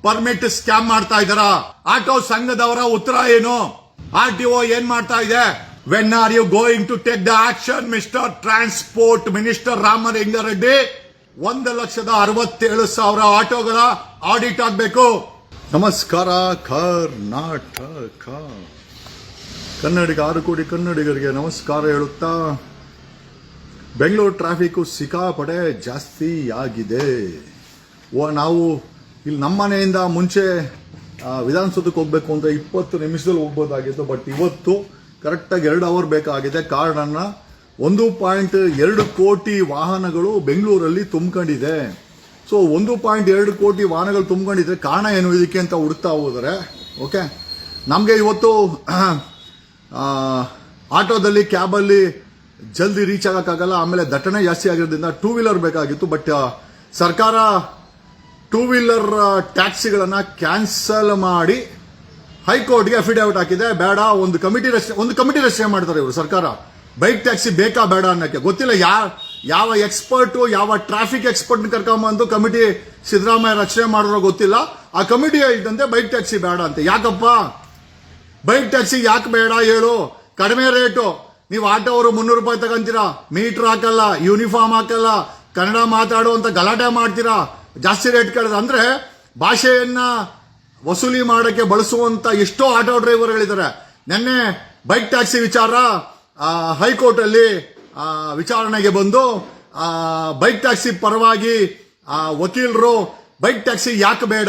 Permit scam ಮಾಡ್ತಾ ಇದ್ದಾರಾ? Auto ಸಂಘದವರ ಉತ್ತರ ಏನು? RTO ಏನ್ ಮಾಡ್ತಾ ಇದೆ? When are you going to take the action mister transport minister Ramalinga Reddy? 1,67,000 ಆಟೋಗಳ ಆಡಿಟ್ ಆಗಬೇಕು. ನಮಸ್ಕಾರ ಕರ್ನಾಟಕ. ಕನ್ನಡಿಗ 6 ಕೋಟಿ ಕನ್ನಡಿಗರಿಗೆ ನಮಸ್ಕಾರ ಹೇಳುತ್ತಾ, ಬೆಂಗಳೂರು ಟ್ರಾಫಿಕ್ ಸಿಕ್ಕಾಪಟ್ಟೆ ಜಾಸ್ತಿ ಆಗಿದೆ. ನಾವು ಇಲ್ಲಿ ನಮ್ಮ ಮನೆಯಿಂದ ಮುಂಚೆ ವಿಧಾನಸೌಧಕ್ಕೆ ಹೋಗ್ಬೇಕು ಅಂತ 20 ನಿಮಿಷದಲ್ಲಿ ಹೋಗ್ಬೋದಾಗಿತ್ತು. ಬಟ್ ಇವತ್ತು ಕರೆಕ್ಟಾಗಿ 2 ಅವರ್ ಬೇಕಾಗಿದೆ. ಕಾರಣನ 1.2 ಕೋಟಿ ವಾಹನಗಳು ಬೆಂಗಳೂರಲ್ಲಿ ತುಂಬಿಕೊಂಡಿದೆ. ಸೊ 1.2 ಕೋಟಿ ವಾಹನಗಳು ತುಂಬಿಕೊಂಡಿದ್ರೆ ಕಾರಣ ಏನು ಇದಕ್ಕೆ ಅಂತ ಹುಡುಕ್ತಾ ಹೋದರೆ, ಓಕೆ, ನಮಗೆ ಇವತ್ತು ಆಟೋದಲ್ಲಿ ಕ್ಯಾಬಲ್ಲಿ ಜಲ್ದಿ ರೀಚ್ ಆಗೋಕ್ಕಾಗಲ್ಲ. ಆಮೇಲೆ ದಟ್ಟಣೆ ಜಾಸ್ತಿ ಆಗಿರೋದ್ರಿಂದ 2 ವೀಲರ್ ಬೇಕಾಗಿತ್ತು. ಬಟ್ ಸರ್ಕಾರ 2 ವೀಲರ್ ಟ್ಯಾಕ್ಸಿಗಳನ್ನ ಕ್ಯಾನ್ಸಲ್ ಮಾಡಿ ಹೈಕೋರ್ಟ್ಗೆ ಅಫಿಡೇವಿಟ್ ಹಾಕಿದೆ. ಬೇಡ, ಒಂದು ಕಮಿಟಿ ರಚನೆ ಮಾಡ್ತಾರೆ ಇವರು ಸರ್ಕಾರ. ಬೈಕ್ ಟ್ಯಾಕ್ಸಿ ಬೇಕಾ ಬೇಡ ಅನ್ನಕ್ಕೆ ಗೊತ್ತಿಲ್ಲ. ಯಾವ ಎಕ್ಸ್ಪರ್ಟ್, ಯಾವ ಟ್ರಾಫಿಕ್ ಎಕ್ಸ್ಪರ್ಟ್ ಕರ್ಕೊಂಬಂದು ಕಮಿಟಿ ಸಿದ್ದರಾಮಯ್ಯ ರಚನೆ ಮಾಡಿರೋ ಗೊತ್ತಿಲ್ಲ. ಆ ಕಮಿಟಿ ಹೇಳಿದಂತೆ ಬೈಕ್ ಟ್ಯಾಕ್ಸಿ ಬೇಡ ಅಂತ. ಯಾಕಪ್ಪ ಬೈಕ್ ಟ್ಯಾಕ್ಸಿ ಯಾಕೆ ಬೇಡ ಹೇಳು? ಕಡಿಮೆ ರೇಟು. ನೀವು ಆಟೋ ಅವರು 300 ರೂಪಾಯಿ ತಗೊಂತೀರಾ, ಮೀಟರ್ ಹಾಕಲ್ಲ, ಯೂನಿಫಾರ್ಮ್ ಹಾಕಲ್ಲ, ಕನ್ನಡ ಮಾತಾಡುವಂತ ಗಲಾಟೆ ಮಾಡ್ತೀರಾ, ಜಾಸ್ತಿ ರೇಟ್ ಕೇಳಿದ್ರೆ. ಅಂದ್ರೆ ಭಾಷೆಯನ್ನ ವಸೂಲಿ ಮಾಡಕ್ಕೆ ಬಳಸುವಂತ ಎಷ್ಟೋ ಆಟೋ ಡ್ರೈವರ್ಗಳಿದ್ದಾರೆ. ನಿನ್ನೆ ಬೈಕ್ ಟ್ಯಾಕ್ಸಿ ವಿಚಾರ ಹೈಕೋರ್ಟ್ ಅಲ್ಲಿ ವಿಚಾರಣೆಗೆ ಬಂದು ಬೈಕ್ ಟ್ಯಾಕ್ಸಿ ಪರವಾಗಿ ವಕೀಲರು ಬೈಕ್ ಟ್ಯಾಕ್ಸಿ ಯಾಕೆ ಬೇಡ,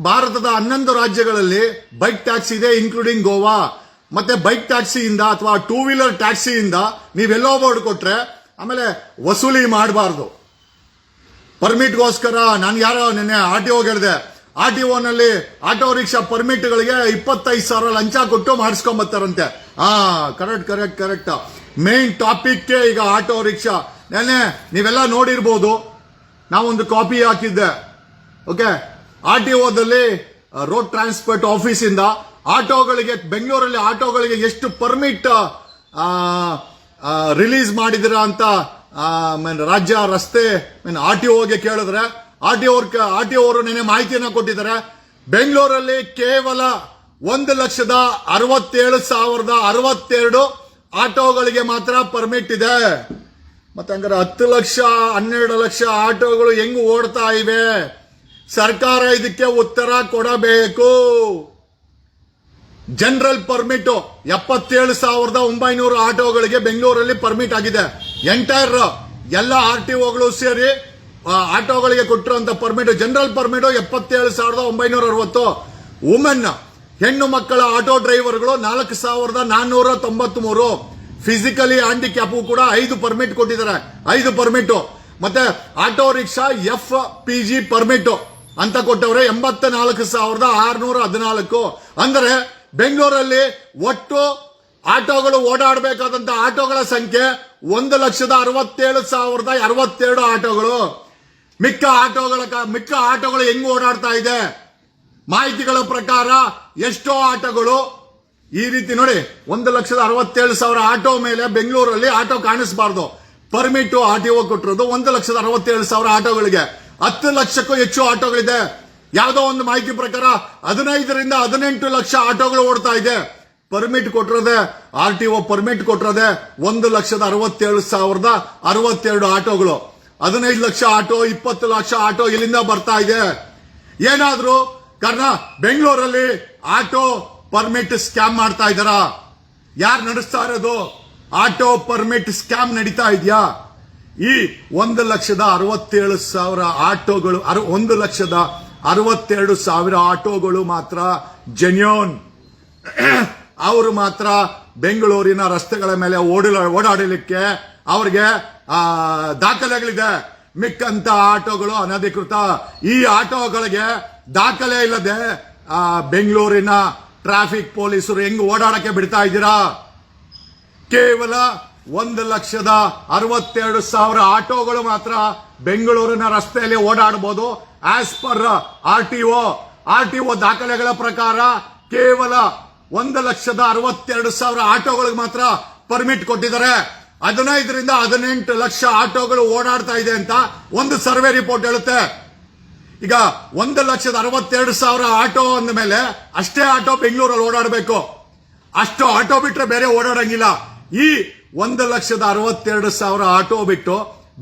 ಭಾರತದ 11 ರಾಜ್ಯಗಳಲ್ಲಿ ಬೈಕ್ ಟ್ಯಾಕ್ಸಿ ಇದೆ, ಇನ್ಕ್ಲೂಡಿಂಗ್ ಗೋವಾ. ಮತ್ತೆ ಬೈಕ್ ಟ್ಯಾಕ್ಸಿಯಿಂದ ಅಥವಾ 2 ವೀಲರ್ ಟ್ಯಾಕ್ಸಿಯಿಂದ ನೀವೆಲ್ಲೋ ಬೋರ್ಡ್ ಕೊಟ್ರೆ ಆಮೇಲೆ ವಸೂಲಿ ಮಾಡಬಾರ್ದು. ಪರ್ಮಿಟ್ಗೋಸ್ಕರ ನಾನು ನಿನ್ನೆ RTO ಹೇಳಿದೆ, RTOನಲ್ಲಿ ಆಟೋ ರಿಕ್ಷಾ ಪರ್ಮಿಟ್ಗಳಿಗೆ 25,000 ಲಂಚ ಕೊಟ್ಟು ಮಾಡಿಸ್ಕೊಂಬತ್ತಾರಂತೆ. ಕರೆಕ್ಟ್. ಮೇನ್ ಟಾಪಿಕ್ ಈಗ ಆಟೋ ರಿಕ್ಷಾ. ನೆನ್ನೆ ನೀವೆಲ್ಲ ನೋಡಿರ್ಬೋದು, ನಾವೊಂದು ಕಾಪಿ ಹಾಕಿದ್ದೆ. ಓಕೆ, RTOದಲ್ಲಿ ರೋಡ್ ಟ್ರಾನ್ಸ್ಪೋರ್ಟ್ ಆಫೀಸ್ ಇಂದ ಆಟೋಗಳಿಗೆ, ಬೆಂಗಳೂರಲ್ಲಿ ಆಟೋಗಳಿಗೆ ಎಷ್ಟು ಪರ್ಮಿಟ್ ರಿಲೀಸ್ ಮಾಡಿದಿರಾ ಅಂತ ರಾಜ್ಯ ರಸ್ತೆ RTOಗೆ ಕೇಳಿದ್ರೆ RTO ಅವರು ನೆನೆ ಮಾಹಿತಿಯನ್ನ ಕೊಟ್ಟಿದ್ದಾರೆ. ಬೆಂಗಳೂರಲ್ಲಿ ಕೇವಲ 1,67,062 ಆಟೋಗಳಿಗೆ ಮಾತ್ರ ಪರ್ಮಿಟ್ ಇದೆ. ಮತ್ತೆ ಹಂಗಾರೆ 10 ಲಕ್ಷ 12 ಲಕ್ಷ ಆಟೋಗಳು ಹೆಂಗ್ ಓಡ್ತಾ ಇವೆ? ಸರ್ಕಾರ ಇದಕ್ಕೆ ಉತ್ತರ ಕೊಡಬೇಕು. ಜನರಲ್ ಪರ್ಮಿಟ್ 77,900 ಆಟೋಗಳಿಗೆ ಬೆಂಗಳೂರಲ್ಲಿ ಪರ್ಮಿಟ್ ಆಗಿದೆ. ಎಂಟೈರ್ ಎಲ್ಲ RTOಗಳು ಸೇರಿ ಆಟೋಗಳಿಗೆ ಕೊಟ್ಟಿರುವಂತ ಪರ್ಮಿಟ್, ಜನರಲ್ ಪರ್ಮಿಟ್ 77,960. ವುಮೆನ್ ಹೆಣ್ಣು ಮಕ್ಕಳ ಆಟೋ ಡ್ರೈವರ್ಗಳು 4,493. ಫಿಸಿಕಲಿ ಹ್ಯಾಂಡಿಕ್ಯಾಪ್ ಕೂಡ 5 ಪರ್ಮಿಟ್ ಕೊಟ್ಟಿದ್ದಾರೆ. 5 ಪರ್ಮಿಟ್. ಮತ್ತೆ ಆಟೋ ರಿಕ್ಷಾ FPG ಪರ್ಮಿಟ್ ಅಂತ ಕೊಟ್ಟವ್ರೆ 84,614. ಅಂದರೆ ಬೆಂಗಳೂರಲ್ಲಿ ಒಟ್ಟು ಆಟೋಗಳು ಓಡಾಡಬೇಕಾದಂತ ಆಟೋಗಳ ಸಂಖ್ಯೆ 1,67,062 ಆಟೋಗಳು. ಮಿಕ್ಕ ಆಟೋಗಳು ಹೆಂಗ್ ಓಡಾಡ್ತಾ ಇದೆ? ಮಾಹಿತಿಗಳ ಪ್ರಕಾರ ಎಷ್ಟೋ ಆಟೋಗಳು ಈ ರೀತಿ ನೋಡಿ, 1,67,000 ಆಟೋ ಮೇಲೆ ಬೆಂಗಳೂರಲ್ಲಿ ಆಟೋ ಕಾಣಿಸಬಾರ್ದು. ಪರ್ಮಿಟ್ RTO ಕೊಟ್ಟಿರೋದು 1,67,000 ಆಟೋಗಳಿಗೆ. 10 ಲಕ್ಷಕ್ಕೂ ಹೆಚ್ಚು ಆಟೋಗಳಿದೆ. ಯಾವುದೋ ಒಂದು ಮಾಹಿತಿ ಪ್ರಕಾರ 15ರಿಂದ 18 ಲಕ್ಷ ಆಟೋಗಳು ಓಡ್ತಾ ಇದೆ. ಪರ್ಮಿಟ್ ಕೊಟ್ಟಿರೋದೆ RTO ಪರ್ಮಿಟ್ ಕೊಟ್ಟಿರೋದೆ 1,67,062 ಆಟೋಗಳು. 15 ಲಕ್ಷ ಆಟೋ, 20 ಲಕ್ಷ ಆಟೋ ಇಲ್ಲಿಂದ ಬರ್ತಾ ಇದೆ. ಏನಾದ್ರೂ ಬೆಂಗಳೂರಲ್ಲಿ ಆಟೋ ಪರ್ಮಿಟ್ ಸ್ಕ್ಯಾಮ್ ಮಾಡ್ತಾ ಇದ್ದಾರಾ? ಯಾರು ನಡೆಸ್ತಾ ಇರೋದು? ಆಟೋ ಪರ್ಮಿಟ್ ಸ್ಕ್ಯಾಮ್ ನಡೀತಾ ಇದೆಯಾ? ಈ 1,67,000 ಆಟೋಗಳು, 1,62,000 ಆಟೋಗಳು ಮಾತ್ರ ಜೆನ್ಯೂನ್. ಅವರು ಮಾತ್ರ ಬೆಂಗಳೂರಿನ ರಸ್ತೆಗಳ ಮೇಲೆ ಓಡಾಡಲಿಕ್ಕೆ ಅವರಿಗೆ ದಾಖಲೆಗಳಿದೆ. ಮಿಕ್ಕಂತ ಆಟೋಗಳು ಅನಧಿಕೃತ. ಈ ಆಟೋಗಳಿಗೆ ದಾಖಲೆ ಇಲ್ಲದೆ ಬೆಂಗಳೂರಿನ ಟ್ರಾಫಿಕ್ ಪೊಲೀಸರು ಹೆಂಗ್ ಓಡಾಡಕ್ಕೆ ಬಿಡ್ತಾ ಇದ್ದೀರಾ? ಕೇವಲ 1,62,000 ಆಟೋಗಳು ಮಾತ್ರ ಬೆಂಗಳೂರಿನ ರಸ್ತೆಯಲ್ಲಿ ಓಡಾಡಬಹುದು. ಆಸ್ ಪರ್ RTO ದಾಖಲೆಗಳ ಪ್ರಕಾರ ಕೇವಲ 1,62,000 ಆಟೋಗಳಿಗೆ ಮಾತ್ರ ಪರ್ಮಿಟ್ ಕೊಟ್ಟಿದ್ದಾರೆ. 15ರಿಂದ 18 ಲಕ್ಷ ಆಟೋಗಳು ಓಡಾಡ್ತಾ ಇದೆ ಅಂತ ಒಂದು ಸರ್ವೆ ರಿಪೋರ್ಟ್ ಹೇಳುತ್ತೆ. ಈಗ 1,62,000 ಆಟೋ ಅಂದ ಮೇಲೆ ಅಷ್ಟೇ ಆಟೋ ಬೆಂಗಳೂರಲ್ಲಿ ಓಡಾಡಬೇಕು. ಅಷ್ಟು ಆಟೋ ಬಿಟ್ರೆ ಬೇರೆ ಓಡಾಡಂಗಿಲ್ಲ. ಈ 1,62,000 ಆಟೋ ಬಿಟ್ಟು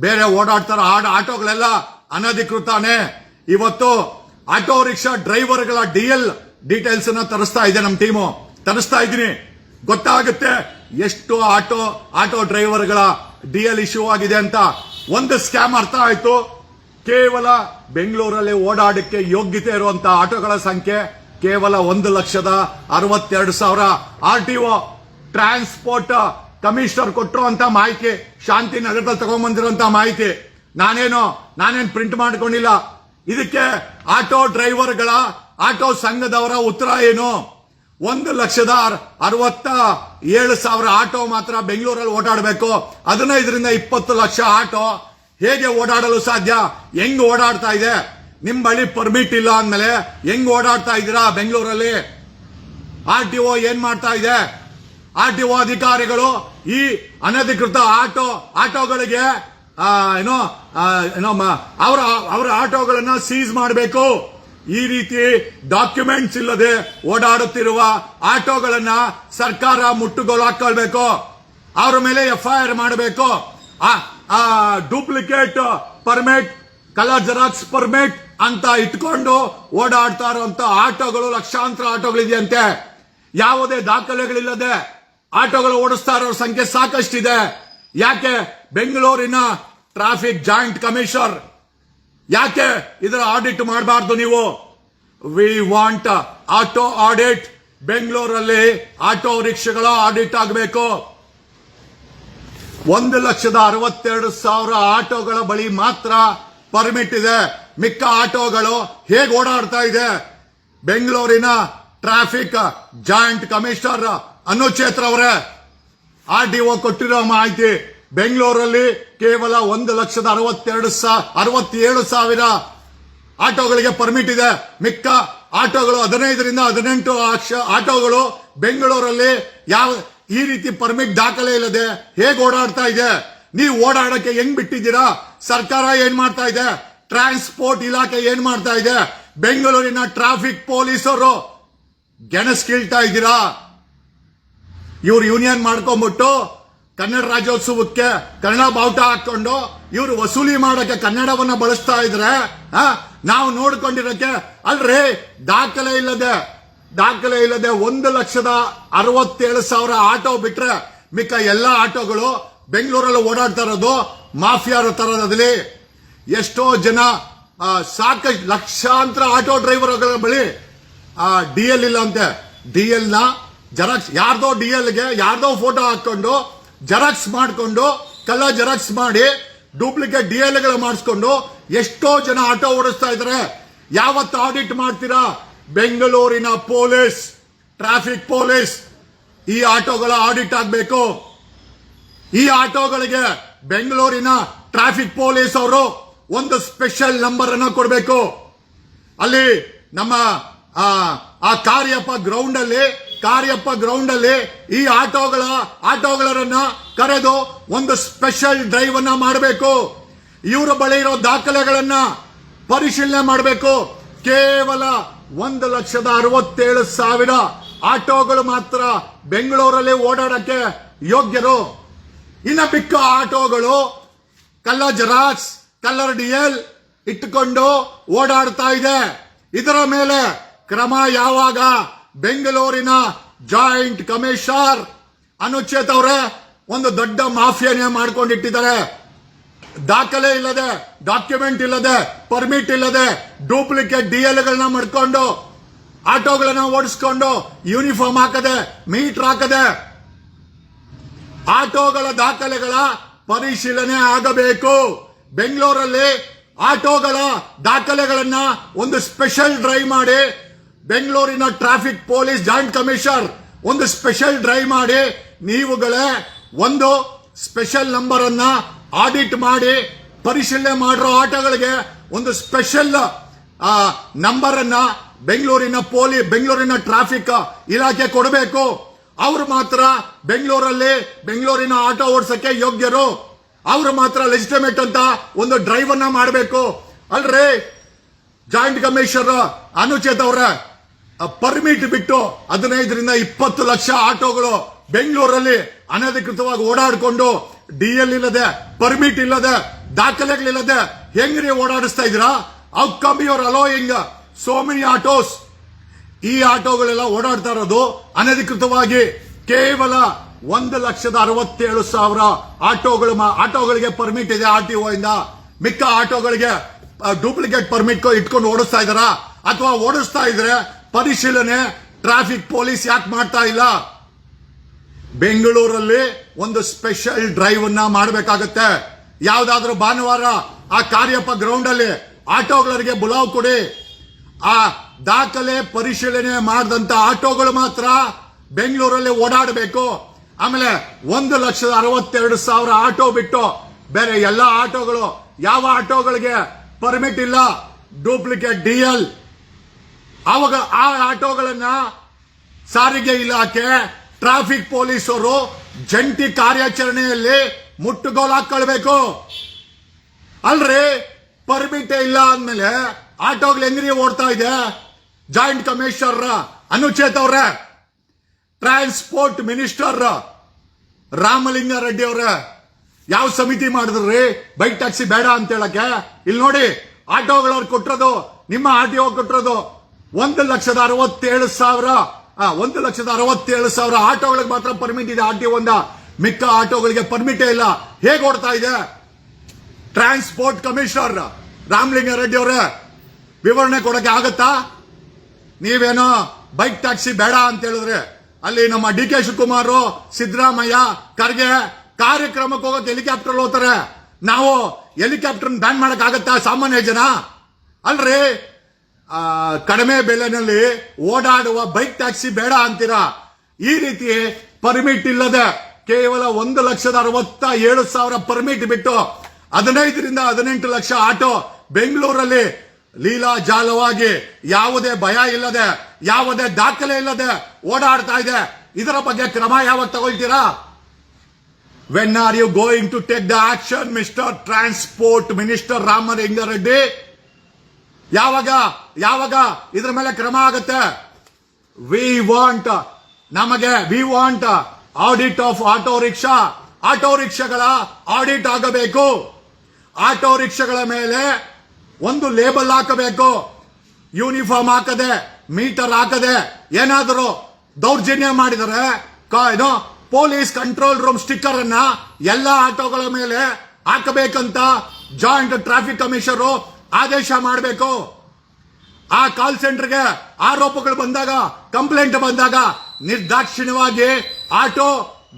ಬೇರೆ ಓಡಾಡ್ತಾರ ಆಟೋಗಳೆಲ್ಲ ಅನಧಿಕೃತನೇ. ಇವತ್ತು ಆಟೋ ರಿಕ್ಷಾ ಡ್ರೈವರ್ಗಳ DL ಡೀಟೇಲ್ಸ್ ಅನ್ನ ತರಿಸ್ತಾ ಇದೆ ನಮ್ಮ ಟೀಮು, ತರಿಸ್ತಾ ಇದ್ದೀನಿ. ಗೊತ್ತಾಗುತ್ತೆ ಎಷ್ಟು ಆಟೋ ಡ್ರೈವರ್ಗಳ DL ಇಶ್ಯೂ ಆಗಿದೆ ಅಂತ. ಒಂದು ಸ್ಕ್ಯಾಮ್ ಅರ್ಥ ಆಯ್ತು. ಕೇವಲ ಬೆಂಗಳೂರಲ್ಲಿ ಓಡಾಡಕ್ಕೆ ಯೋಗ್ಯತೆ ಇರುವಂತಹ ಆಟೋಗಳ ಸಂಖ್ಯೆ ಕೇವಲ 1,62,000. RTO ಟ್ರಾನ್ಸ್ಪೋರ್ಟ್ ಕಮಿಷನರ್ ಕೊಟ್ಟಿರುವಂತ ಮಾಹಿತಿ, ಶಾಂತಿನಗರದಲ್ಲಿ ತಗೊಂಡ್ಬಂದಿರುವಂತ ಮಾಹಿತಿ. ನಾನೇನ್ ಪ್ರಿಂಟ್ ಮಾಡ್ಕೊಂಡಿಲ್ಲ. ಇದಕ್ಕೆ ಆಟೋ ಡ್ರೈವರ್ಗಳ ಆಟೋ ಸಂಘದವರ ಉತ್ತರ ಏನು? 1,67,000 ಆಟೋ ಮಾತ್ರ ಬೆಂಗಳೂರಲ್ಲಿ ಓಡಾಡಬೇಕು. 15ರಿಂದ 20 ಲಕ್ಷ ಆಟೋ ಹೇಗೆ ಓಡಾಡಲು ಸಾಧ್ಯ? ಹೆಂಗ್ ಓಡಾಡ್ತಾ ಇದೆ? ನಿಮ್ ಬಳಿ ಪರ್ಮಿಟ್ ಇಲ್ಲ ಅಂದ್ಮೇಲೆ ಹೆಂಗ್ ಓಡಾಡ್ತಾ ಇದ್ದೀರಾ ಬೆಂಗಳೂರಲ್ಲಿ? RTO ಏನ್ ಮಾಡ್ತಾ ಇದೆ? RTO ಅಧಿಕಾರಿಗಳು ಈ ಅನಧಿಕೃತ ಆಟೋಗಳಿಗೆ ಅವರ ಆಟೋಗಳನ್ನ ಸೀಸ್ ಮಾಡಬೇಕು. ಈ ರೀತಿ ಡಾಕ್ಯುಮೆಂಟ್ಸ್ ಇಲ್ಲದೆ ಓಡಾಡುತ್ತಿರುವ ಆಟೋಗಳನ್ನ ಸರ್ಕಾರ ಮುಟ್ಟುಗೋಲು ಹಾಕೊಳ್ಬೇಕು. ಅವರ ಮೇಲೆ FIR ಮಾಡಬೇಕು. Duplicate permit, colour xerox permit ಅಂತ ಇಟ್ಕೊಂಡು ಓಡಾಡ್ತಾ ಇರುವಂತ ಆಟೋಗಳು ಲಕ್ಷಾಂತರ ಆಟೋಗಳಿದೆಯಂತೆ. ಯಾವುದೇ ದಾಖಲೆಗಳಿಲ್ಲದೆ ಆಟೋಗಳು ಓಡಿಸ್ತಾ ಇರೋ ಸಂಖ್ಯೆ ಸಾಕಷ್ಟಿದೆ. ಯಾಕೆ ಬೆಂಗಳೂರಿನ ಟ್ರಾಫಿಕ್ ಜಾಯಿಂಟ್ ಕಮಿಷನರ್ ಯಾಕೆ ಇದರ ಆಡಿಟ್ ಮಾಡಬಾರ್ದು ನೀವು? We want auto audit. ಬೆಂಗಳೂರಲ್ಲಿ ಆಟೋ ರಿಕ್ಷಾಗಳ ಆಡಿಟ್ ಆಗಬೇಕು. 1,62,000 ಆಟೋಗಳ ಬಳಿ ಮಾತ್ರ ಪರ್ಮಿಟ್ ಇದೆ. ಮಿಕ್ಕ ಆಟೋಗಳು ಹೇಗೆ ಓಡಾಡ್ತಾ ಇದೆ? ಬೆಂಗಳೂರಿನ ಟ್ರಾಫಿಕ್ ಜಾಯಿಂಟ್ ಕಮಿಷನರ್ ಅನುಚೇತ್ರ ಅವರೇ, RTO ಕೊಟ್ಟಿರೋ ಮಾಹಿತಿ, ಬೆಂಗಳೂರಲ್ಲಿ ಕೇವಲ 1,67,000 ಆಟೋಗಳಿಗೆ ಪರ್ಮಿಟ್ ಇದೆ. ಮಿಕ್ಕ ಆಟೋಗಳು 15ರಿಂದ 18 ಲಕ್ಷ ಆಟೋಗಳು ಬೆಂಗಳೂರಲ್ಲಿ ಈ ರೀತಿ ಪರ್ಮಿಟ್ ದಾಖಲೆ ಇಲ್ಲದೆ ಹೇಗೆ ಓಡಾಡ್ತಾ ಇದೆ? ನೀವು ಓಡಾಡಕ್ಕೆ ಹೆಂಗ್ ಬಿಟ್ಟಿದ್ದೀರಾ? ಸರ್ಕಾರ ಏನ್ ಮಾಡ್ತಾ ಇದೆ? ಟ್ರಾನ್ಸ್ಪೋರ್ಟ್ ಇಲಾಖೆ ಏನ್ ಮಾಡ್ತಾ ಇದೆ? ಬೆಂಗಳೂರಿನ ಟ್ರಾಫಿಕ್ ಪೊಲೀಸರು ಗೆಣಸ್ಕೀಳ್ತಾ ಇದ್ದೀರಾ? ಇವ್ರು ಯೂನಿಯನ್ ಮಾಡ್ಕೊಂಡ್ಬಿಟ್ಟು ಕನ್ನಡ ರಾಜ್ಯೋತ್ಸವಕ್ಕೆ ಕನ್ನಡ ಬಾವುಟ ಹಾಕೊಂಡು ಇವರು ವಸೂಲಿ ಮಾಡಕ್ಕೆ ಕನ್ನಡವನ್ನ ಬಳಸ್ತಾ ಇದ್ರೆ ನಾವು ನೋಡ್ಕೊಂಡಿರಕ್ಕೆ ಅಲ್ರಿ. ದಾಖಲೆ ಇಲ್ಲದೆ 1,67,000 ಆಟೋ ಬಿಟ್ರೆ ಮಿಕ್ಕ ಎಲ್ಲ ಆಟೋಗಳು ಬೆಂಗಳೂರಲ್ಲಿ ಓಡಾಡ್ತಾ ಇರೋದು ಮಾಫಿಯಾರ ತರದಲ್ಲಿ. ಎಷ್ಟೋ ಜನ ಸಾಕಷ್ಟು ಲಕ್ಷಾಂತರ ಆಟೋ ಡ್ರೈವರ್ಗಳ ಬಳಿ DL ಇಲ್ಲ ಅಂತೆ. DL ನ ಜೆರಾಕ್ಸ್ ಯಾರ್ದೋ DLಗೆ ಯಾರ್ದೋ ಫೋಟೋ ಹಾಕೊಂಡು ಜೆರಾಕ್ಸ್ ಮಾಡಿಕೊಂಡು ಕಲರ್ ಜೆರಾಕ್ಸ್ ಮಾಡಿ ಡೂಪ್ಲಿಕೇಟ್ DLಗಳು ಮಾಡಿಸ್ಕೊಂಡು ಎಷ್ಟೋ ಜನ ಆಟೋ ಓಡಿಸ್ತಾ ಇದ್ದಾರೆ. ಯಾವತ್ತು ಆಡಿಟ್ ಮಾಡ್ತೀರಾ? ಬೆಂಗಳೂರಿನ ಪೊಲೀಸ್, ಟ್ರಾಫಿಕ್ ಪೊಲೀಸ್ ಈ ಆಟೋಗಳ ಆಡಿಟ್ ಆಗಬೇಕು. ಈ ಆಟೋಗಳಿಗೆ ಬೆಂಗಳೂರಿನ ಟ್ರಾಫಿಕ್ ಪೊಲೀಸ್ ಅವರು ಒಂದು ಸ್ಪೆಷಲ್ ನಂಬರ್ ಅನ್ನು ಕೊಡಬೇಕು. ಅಲ್ಲಿ ನಮ್ಮ ಆ ಕಾರ್ಯಪ್ಪ ಗ್ರೌಂಡ್ ಅಲ್ಲಿ ಈ ಆಟೋಗಳನ್ನ ಕರೆದು ಒಂದು ಸ್ಪೆಷಲ್ ಡ್ರೈವ್ ಅನ್ನ ಮಾಡಬೇಕು. ಇವರ ಬಳಿ ಇರೋ ದಾಖಲೆಗಳನ್ನ ಪರಿಶೀಲನೆ ಮಾಡಬೇಕು. ಕೇವಲ 1,67,000 ಆಟೋಗಳು ಮಾತ್ರ ಬೆಂಗಳೂರಲ್ಲಿ ಓಡಾಡಕ್ಕೆ ಯೋಗ್ಯರು. ಇನ್ನ ಮಿಕ್ಕ ಆಟೋಗಳು ಕಲರ್ ಜೆರಾಕ್ಸ್, ಕಲರ್ DL ಇಟ್ಟುಕೊಂಡು ಓಡಾಡ್ತಾ ಇದೆ. ಇದರ ಮೇಲೆ ಕ್ರಮ ಯಾವಾಗ? ಬೆಂಗಳೂರಿನ ಜಾಯಿಂಟ್ ಕಮಿಷನರ್ ಅನುಚೇತ್ ಅವರೇ ಒಂದು ದೊಡ್ಡ ಮಾಫಿಯಾನೇ ಮಾಡ್ಕೊಂಡಿಟ್ಟಿದ್ದಾರೆ. ದಾಖಲೆ ಇಲ್ಲದೆ, ಡಾಕ್ಯುಮೆಂಟ್ ಇಲ್ಲದೆ, ಪರ್ಮಿಟ್ ಇಲ್ಲದೆ ಡೂಪ್ಲಿಕೇಟ್ DLಗಳನ್ನ ಮಾಡ್ಕೊಂಡು ಆಟೋಗಳನ್ನ ಓಡಿಸ್ಕೊಂಡು ಯೂನಿಫಾರ್ಮ್ ಹಾಕದೆ, ಮೀಟರ್ ಹಾಕದೆ ಆಟೋಗಳ ದಾಖಲೆಗಳ ಪರಿಶೀಲನೆ ಆಗಬೇಕು. ಬೆಂಗಳೂರಲ್ಲಿ ಆಟೋಗಳ ದಾಖಲೆಗಳನ್ನ ಒಂದು ಸ್ಪೆಷಲ್ ಡ್ರೈವ್ ಮಾಡಿ, ಬೆಂಗಳೂರಿನ ಟ್ರಾಫಿಕ್ ಪೊಲೀಸ್ ಜಾಯಿಂಟ್ ಕಮಿಷನರ್ ಒಂದು ಸ್ಪೆಷಲ್ ಡ್ರೈವ್ ಮಾಡಿ, ನೀವುಗಳೇ ಒಂದು ಸ್ಪೆಷಲ್ ನಂಬರ್ ಅನ್ನ ಆಡಿಟ್ ಮಾಡಿ ಪರಿಶೀಲನೆ ಮಾಡಿರೋ ಆಟೋಗಳಿಗೆ ಒಂದು ಸ್ಪೆಷಲ್ ನಂಬರ್ ಅನ್ನ ಬೆಂಗಳೂರಿನ ಟ್ರಾಫಿಕ್ ಇಲಾಖೆ ಕೊಡಬೇಕು. ಅವರು ಮಾತ್ರ ಬೆಂಗಳೂರಿನ ಆಟೋ ಓಡಿಸಕ್ಕೆ ಯೋಗ್ಯರು. ಅವರು ಮಾತ್ರ ಲೆಜಿಟಿಮೇಟ್ ಅಂತ ಒಂದು ಡ್ರೈವ್ ಅನ್ನ ಮಾಡಬೇಕು. ಅಲ್ರಿ, ಜಾಯಿಂಟ್ ಕಮಿಷನರ್ ಅನುಚೇತ್ ಅವರ ಪರ್ಮಿಟ್ ಬಿಟ್ಟು 15ರಿಂದ 20 ಲಕ್ಷ ಆಟೋಗಳು ಬೆಂಗಳೂರಲ್ಲಿ ಅನಧಿಕೃತವಾಗಿ ಓಡಾಡಿಕೊಂಡು ಡಿಎಲ್ ಇಲ್ಲದೆ, ಪರ್ಮಿಟ್ ಇಲ್ಲದೆ, ದಾಖಲೆಗಳಿಲ್ಲದೆ ಹೆಂಗ್ರಿ ಓಡಾಡಿಸ್ತಾ ಇದ್ದೀರಾ? How come you are allowing so many autos? ಈ ಆಟೋಗಳೆಲ್ಲ ಓಡಾಡ್ತಾ ಇರೋದು ಅನಧಿಕೃತವಾಗಿ. ಕೇವಲ 1,67,000 ಆಟೋಗಳಿಗೆ ಪರ್ಮಿಟ್ ಇದೆ ಆರ್ಟಿಒ ಇಂದ. ಮಿಕ್ಕ ಆಟೋಗಳಿಗೆ ಡೂಪ್ಲಿಕೇಟ್ ಪರ್ಮಿಟ್ ಇಟ್ಕೊಂಡು ಓಡಿಸ್ತಾ ಇದಾರಾ? ಅಥವಾ ಓಡಿಸ್ತಾ ಇದ್ರೆ ಪರಿಶೀಲನೆ ಟ್ರಾಫಿಕ್ ಪೊಲೀಸ್ ಯಾಕೆ ಮಾಡ್ತಾ ಇಲ್ಲ? ಬೆಂಗಳೂರಲ್ಲಿ ಒಂದು ಸ್ಪೆಷಲ್ ಡ್ರೈವ್ ಅನ್ನ ಮಾಡಬೇಕಾಗತ್ತೆ. ಯಾವ್ದಾದ್ರೂ ಭಾನುವಾರ ಆ ಕಾರ್ಯಪ್ಪ ಗ್ರೌಂಡ್ ಅಲ್ಲಿ ಆಟೋಗಳಿಗೆ ಬುಲಾವ್ ಕೊಡಿ. ಆ ದಾಖಲೆ ಪರಿಶೀಲನೆ ಮಾಡಿದಂತ ಆಟೋಗಳು ಮಾತ್ರ ಬೆಂಗಳೂರಲ್ಲಿ ಓಡಾಡಬೇಕು. ಆಮೇಲೆ 1,62,000 ಆಟೋ ಬಿಟ್ಟು ಬೇರೆ ಎಲ್ಲಾ ಆಟೋಗಳು, ಯಾವ ಆಟೋಗಳಿಗೆ ಪರ್ಮಿಟ್ ಇಲ್ಲ, ಡೂಪ್ಲಿಕೇಟ್ ಡಿಎಲ್, ಅವಾಗ ಆ ಆಟೋಗಳನ್ನ ಸಾರಿಗೆ ಇಲಾಖೆ, ಟ್ರಾಫಿಕ್ ಪೊಲೀಸರು ಜಂಟಿ ಕಾರ್ಯಾಚರಣೆಯಲ್ಲಿ ಮುಟ್ಟುಗೋಲು ಹಾಕೊಳ್ಬೇಕು. ಅಲ್ರಿ, ಪರ್ಮಿಟ್ ಇಲ್ಲ ಅಂದ್ಮೇಲೆ ಆಟೋಗಳು ಹೆಂಗ್ರಿ ಓಡ್ತಾ ಇದೆ? ಜಾಯಿಂಟ್ ಕಮಿಷನರ್ ಅನುಚೇತ್ ಅವ್ರೆ, ಟ್ರಾನ್ಸ್ಪೋರ್ಟ್ ಮಿನಿಸ್ಟರ್ ರಾಮಲಿಂಗಾರೆಡ್ಡಿ ಅವ್ರೆ ಯಾವ ಸಮಿತಿ ಮಾಡಿದ್ರಿ ಬೈಕ್ ಟ್ಯಾಕ್ಸಿ ಬೇಡ ಅಂತ ಹೇಳಕ್ಕೆ? ಇಲ್ಲಿ ನೋಡಿ, ಆಟೋಗಳವ್ರು ಕೊಟ್ಟಿರೋದು, ನಿಮ್ಮ ಆರ್ಟಿಒ ಕೊಟ್ಟಿರೋದು 1,67,000 ಆಟೋಗಳಿಗೆ ಮಾತ್ರ ಪರ್ಮಿಟ್ ಇದೆ ಆರ್ಟಿಒ ಇಂದ. ಮಿಕ್ಕ ಆಟೋಗಳಿಗೆ ಪರ್ಮಿಟೇ ಇಲ್ಲ. ಹೇಗೆ ಓಡ್ತಾ ಇದೆ? ಟ್ರಾನ್ಸ್ಪೋರ್ಟ್ ಕಮಿಷನರ್ ರಾಮಲಿಂಗಾರೆಡ್ಡಿ ಅವರೇ ವಿವರಣೆ ಕೊಡಕ್ಕೆ ಆಗತ್ತಾ? ನೀವೇನೋ ಬೈಕ್ ಟ್ಯಾಕ್ಸಿ ಬೇಡ ಅಂತ ಹೇಳಿದ್ರೆ ಅಲ್ಲಿ ನಮ್ಮ ಡಿ ಕೆ ಶಿವಕುಮಾರ್, ಸಿದ್ದರಾಮಯ್ಯ, ಖರ್ಗೆ ಕಾರ್ಯಕ್ರಮಕ್ಕೆ ಹೋಗಕ್ಕೆ ಹೆಲಿಕಾಪ್ಟರ್ ಹೋಗ್ತಾರೆ. ನಾವು ಹೆಲಿಕಾಪ್ಟರ್ ಬ್ಯಾನ್ ಮಾಡಕ್ ಆಗತ್ತಾ ಸಾಮಾನ್ಯ ಜನ? ಅಲ್ರಿ, ಕಡಿಮೆ ಬೆಲೆನಲ್ಲಿ ಓಡಾಡುವ ಬೈಕ್ ಟ್ಯಾಕ್ಸಿ ಬೇಡ ಅಂತೀರಾ. ಈ ರೀತಿ ಪರ್ಮಿಟ್ ಇಲ್ಲದೆ ಕೇವಲ 1,67,000 ಪರ್ಮಿಟ್ ಬಿಟ್ಟು 15ರಿಂದ 18 ಲಕ್ಷ ಆಟೋ ಬೆಂಗಳೂರಲ್ಲಿ ಲೀಲಾ ಜಾಲವಾಗಿ ಯಾವುದೇ ಭಯ ಇಲ್ಲದೆ, ಯಾವುದೇ ದಾಖಲೆ ಇಲ್ಲದೆ ಓಡಾಡ್ತಾ ಇದೆ. ಇದರ ಬಗ್ಗೆ ಕ್ರಮ ಯಾವಾಗ ತಗೊಳ್ತೀರಾ? When are you going to take the action mister transport minister Ramalinga Reddy? ಯಾವಾಗ ಇದರ ಮೇಲೆ ಕ್ರಮ ಆಗುತ್ತೆ? We want audit of auto rickshaw. Auto ರಿಕ್ಷಾಗಳ ಆಡಿಟ್ ಆಗಬೇಕು. ಆಟೋ ರಿಕ್ಷಾಗಳ ಮೇಲೆ ಒಂದು ಲೇಬಲ್ ಹಾಕಬೇಕು. ಯೂನಿಫಾರ್ಮ್ ಹಾಕದೆ, ಮೀಟರ್ ಹಾಕದೆ ಏನಾದರೂ ದೌರ್ಜನ್ಯ ಮಾಡಿದರೆ ಪೊಲೀಸ್ ಕಂಟ್ರೋಲ್ ರೂಮ್ ಸ್ಟಿಕ್ಕರ್ ಅನ್ನ ಎಲ್ಲ ಆಟೋಗಳ ಮೇಲೆ ಹಾಕಬೇಕಂತ ಜಾಯಿಂಟ್ ಟ್ರಾಫಿಕ್ ಕಮಿಷನರ್ ಆದೇಶ ಮಾಡಬೇಕು. ಆ ಕಾಲ್ ಸೆಂಟರ್ಗೆ ಆರೋಪಗಳು ಬಂದಾಗ, ಕಂಪ್ಲೇಂಟ್ ಬಂದಾಗ ನಿರ್ದಾಕ್ಷಿಣ್ಯವಾಗಿ ಆಟೋ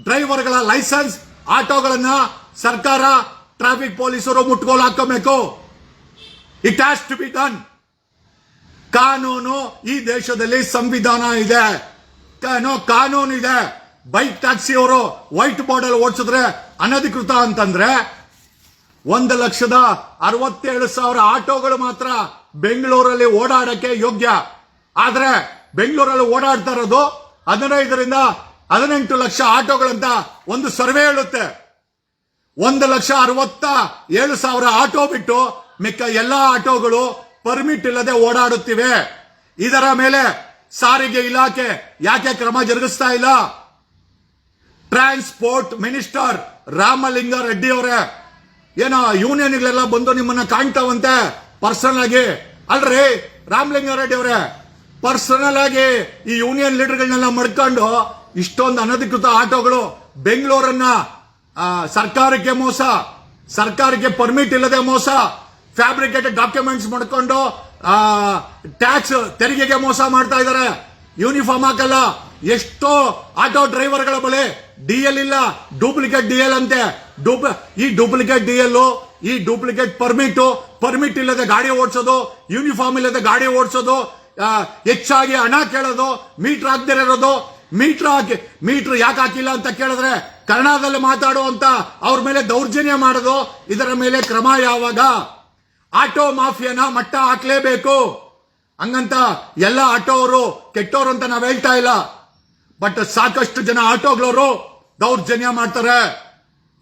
ಡ್ರೈವರ್ಗಳ ಲೈಸೆನ್ಸ್, ಆಟೋಗಳನ್ನ ಸರ್ಕಾರ, ಟ್ರಾಫಿಕ್ ಪೊಲೀಸರು ಮುಟ್ಗೋಲು ಹಾಕಬೇಕು. It has to be done. ಕಾನೂನು, ಈ ದೇಶದಲ್ಲಿ ಸಂವಿಧಾನ ಇದೆ, ಕಾನೂನು ಇದೆ. ಬೈಕ್ ಟ್ಯಾಕ್ಸಿ ಅವರು ವೈಟ್ ಬೋರ್ಡ್ ಅಲ್ಲಿ ಓಡಿಸಿದ್ರೆ ಅನಧಿಕೃತ ಅಂತಂದ್ರೆ 1,67,000 ಆಟೋಗಳು ಮಾತ್ರ ಬೆಂಗಳೂರಲ್ಲಿ ಓಡಾಡಕ್ಕೆ ಯೋಗ್ಯ. ಆದ್ರೆ ಬೆಂಗಳೂರಲ್ಲಿ ಓಡಾಡ್ತಾ ಇರೋದು 15ರಿಂದ 18 ಲಕ್ಷ ಆಟೋಗಳಂತ ಒಂದು ಸರ್ವೆ ಹೇಳುತ್ತೆ. 1,67,000 ಆಟೋ ಬಿಟ್ಟು ಮಿಕ್ಕ ಎಲ್ಲಾ ಆಟೋಗಳು ಪರ್ಮಿಟ್ ಇಲ್ಲದೆ ಓಡಾಡುತ್ತಿವೆ. ಇದರ ಮೇಲೆ ಸಾರಿಗೆ ಇಲಾಖೆ ಯಾಕೆ ಕ್ರಮ ಜರುಗಿಸ್ತಾ ಇಲ್ಲ? ಟ್ರಾನ್ಸ್ಪೋರ್ಟ್ ಮಿನಿಸ್ಟರ್ ರಾಮಲಿಂಗಾರೆಡ್ಡಿ ಅವರೇ, ಏನೋ ಯೂನಿಯನ್ಗಳೆಲ್ಲ ಬಂದು ನಿಮ್ಮನ್ನ ಕಾಣ್ತಾವಂತೆ ಪರ್ಸನಲ್ ಆಗಿ. ಅಲ್ರಿ ರಾಮಲಿಂಗಾರೆಡ್ಡಿ ಅವರೇ, ಪರ್ಸನಲ್ ಆಗಿ ಈ ಯೂನಿಯನ್ ಲೀಡರ್ಗಳನ್ನೆಲ್ಲ ಮಡ್ಕೊಂಡು ಇಷ್ಟೊಂದು ಅನಧಿಕೃತ ಆಟೋಗಳು ಬೆಂಗಳೂರನ್ನ ಸರ್ಕಾರಕ್ಕೆ ಮೋಸ, ಸರ್ಕಾರಕ್ಕೆ ಪರ್ಮಿಟ್ ಇಲ್ಲದೆ ಮೋಸ, ಫ್ಯಾಬ್ರಿಕೇಟೆಡ್ ಡಾಕ್ಯುಮೆಂಟ್ಸ್ ಮಾಡ್ಕೊಂಡು ಟ್ಯಾಕ್ಸ್ ತೆರಿಗೆಗೆ ಮೋಸ ಮಾಡ್ತಾ ಇದ್ದಾರೆ. ಯೂನಿಫಾರ್ಮ್ ಹಾಕಲ್ಲ. ಎಷ್ಟೋ ಆಟೋ ಡ್ರೈವರ್ಗಳ ಬಳಿ ಡಿಎಲ್ ಇಲ್ಲ, ಡೂಪ್ಲಿಕೇಟ್ ಡಿಎಲ್ ಅಂತೆ. ಈ ಡೂಪ್ಲಿಕೇಟ್ ಡಿಎಲ್, ಈ ಡೂಪ್ಲಿಕೇಟ್ ಪರ್ಮಿಟ್ ಇಲ್ಲದೆ ಗಾಡಿ ಓಡಿಸೋದು, ಯೂನಿಫಾರ್ಮ್ ಇಲ್ಲದೆ ಗಾಡಿ ಓಡಿಸೋದು, ಹೆಚ್ಚಾಗಿ ಹಣ ಕೇಳೋದು, ಮೀಟರ್ ಹಾಕದೇ ಇರೋದು. ಮೀಟರ್ ಯಾಕೆ ಹಾಕಿಲ್ಲ ಅಂತ ಕೇಳಿದ್ರೆ ಕನ್ನಡದಲ್ಲಿ ಮಾತಾಡುವಂತ ಅವ್ರ ಮೇಲೆ ದೌರ್ಜನ್ಯ ಮಾಡೋದು. ಇದರ ಮೇಲೆ ಕ್ರಮ ಯಾವಾಗ? ಆಟೋ ಮಾಫಿಯಾನ ಮಟ್ಟ ಹಾಕ್ಲೇಬೇಕು. ಹಂಗಂತ ಎಲ್ಲ ಆಟೋ ಅವರು ಕೆಟ್ಟೋರು ಅಂತ ನಾವ್ ಹೇಳ್ತಾ ಇಲ್ಲ. ಬಟ್ ಸಾಕಷ್ಟು ಜನ ಆಟೋಗಳವರು ದೌರ್ಜನ್ಯ ಮಾಡ್ತಾರೆ.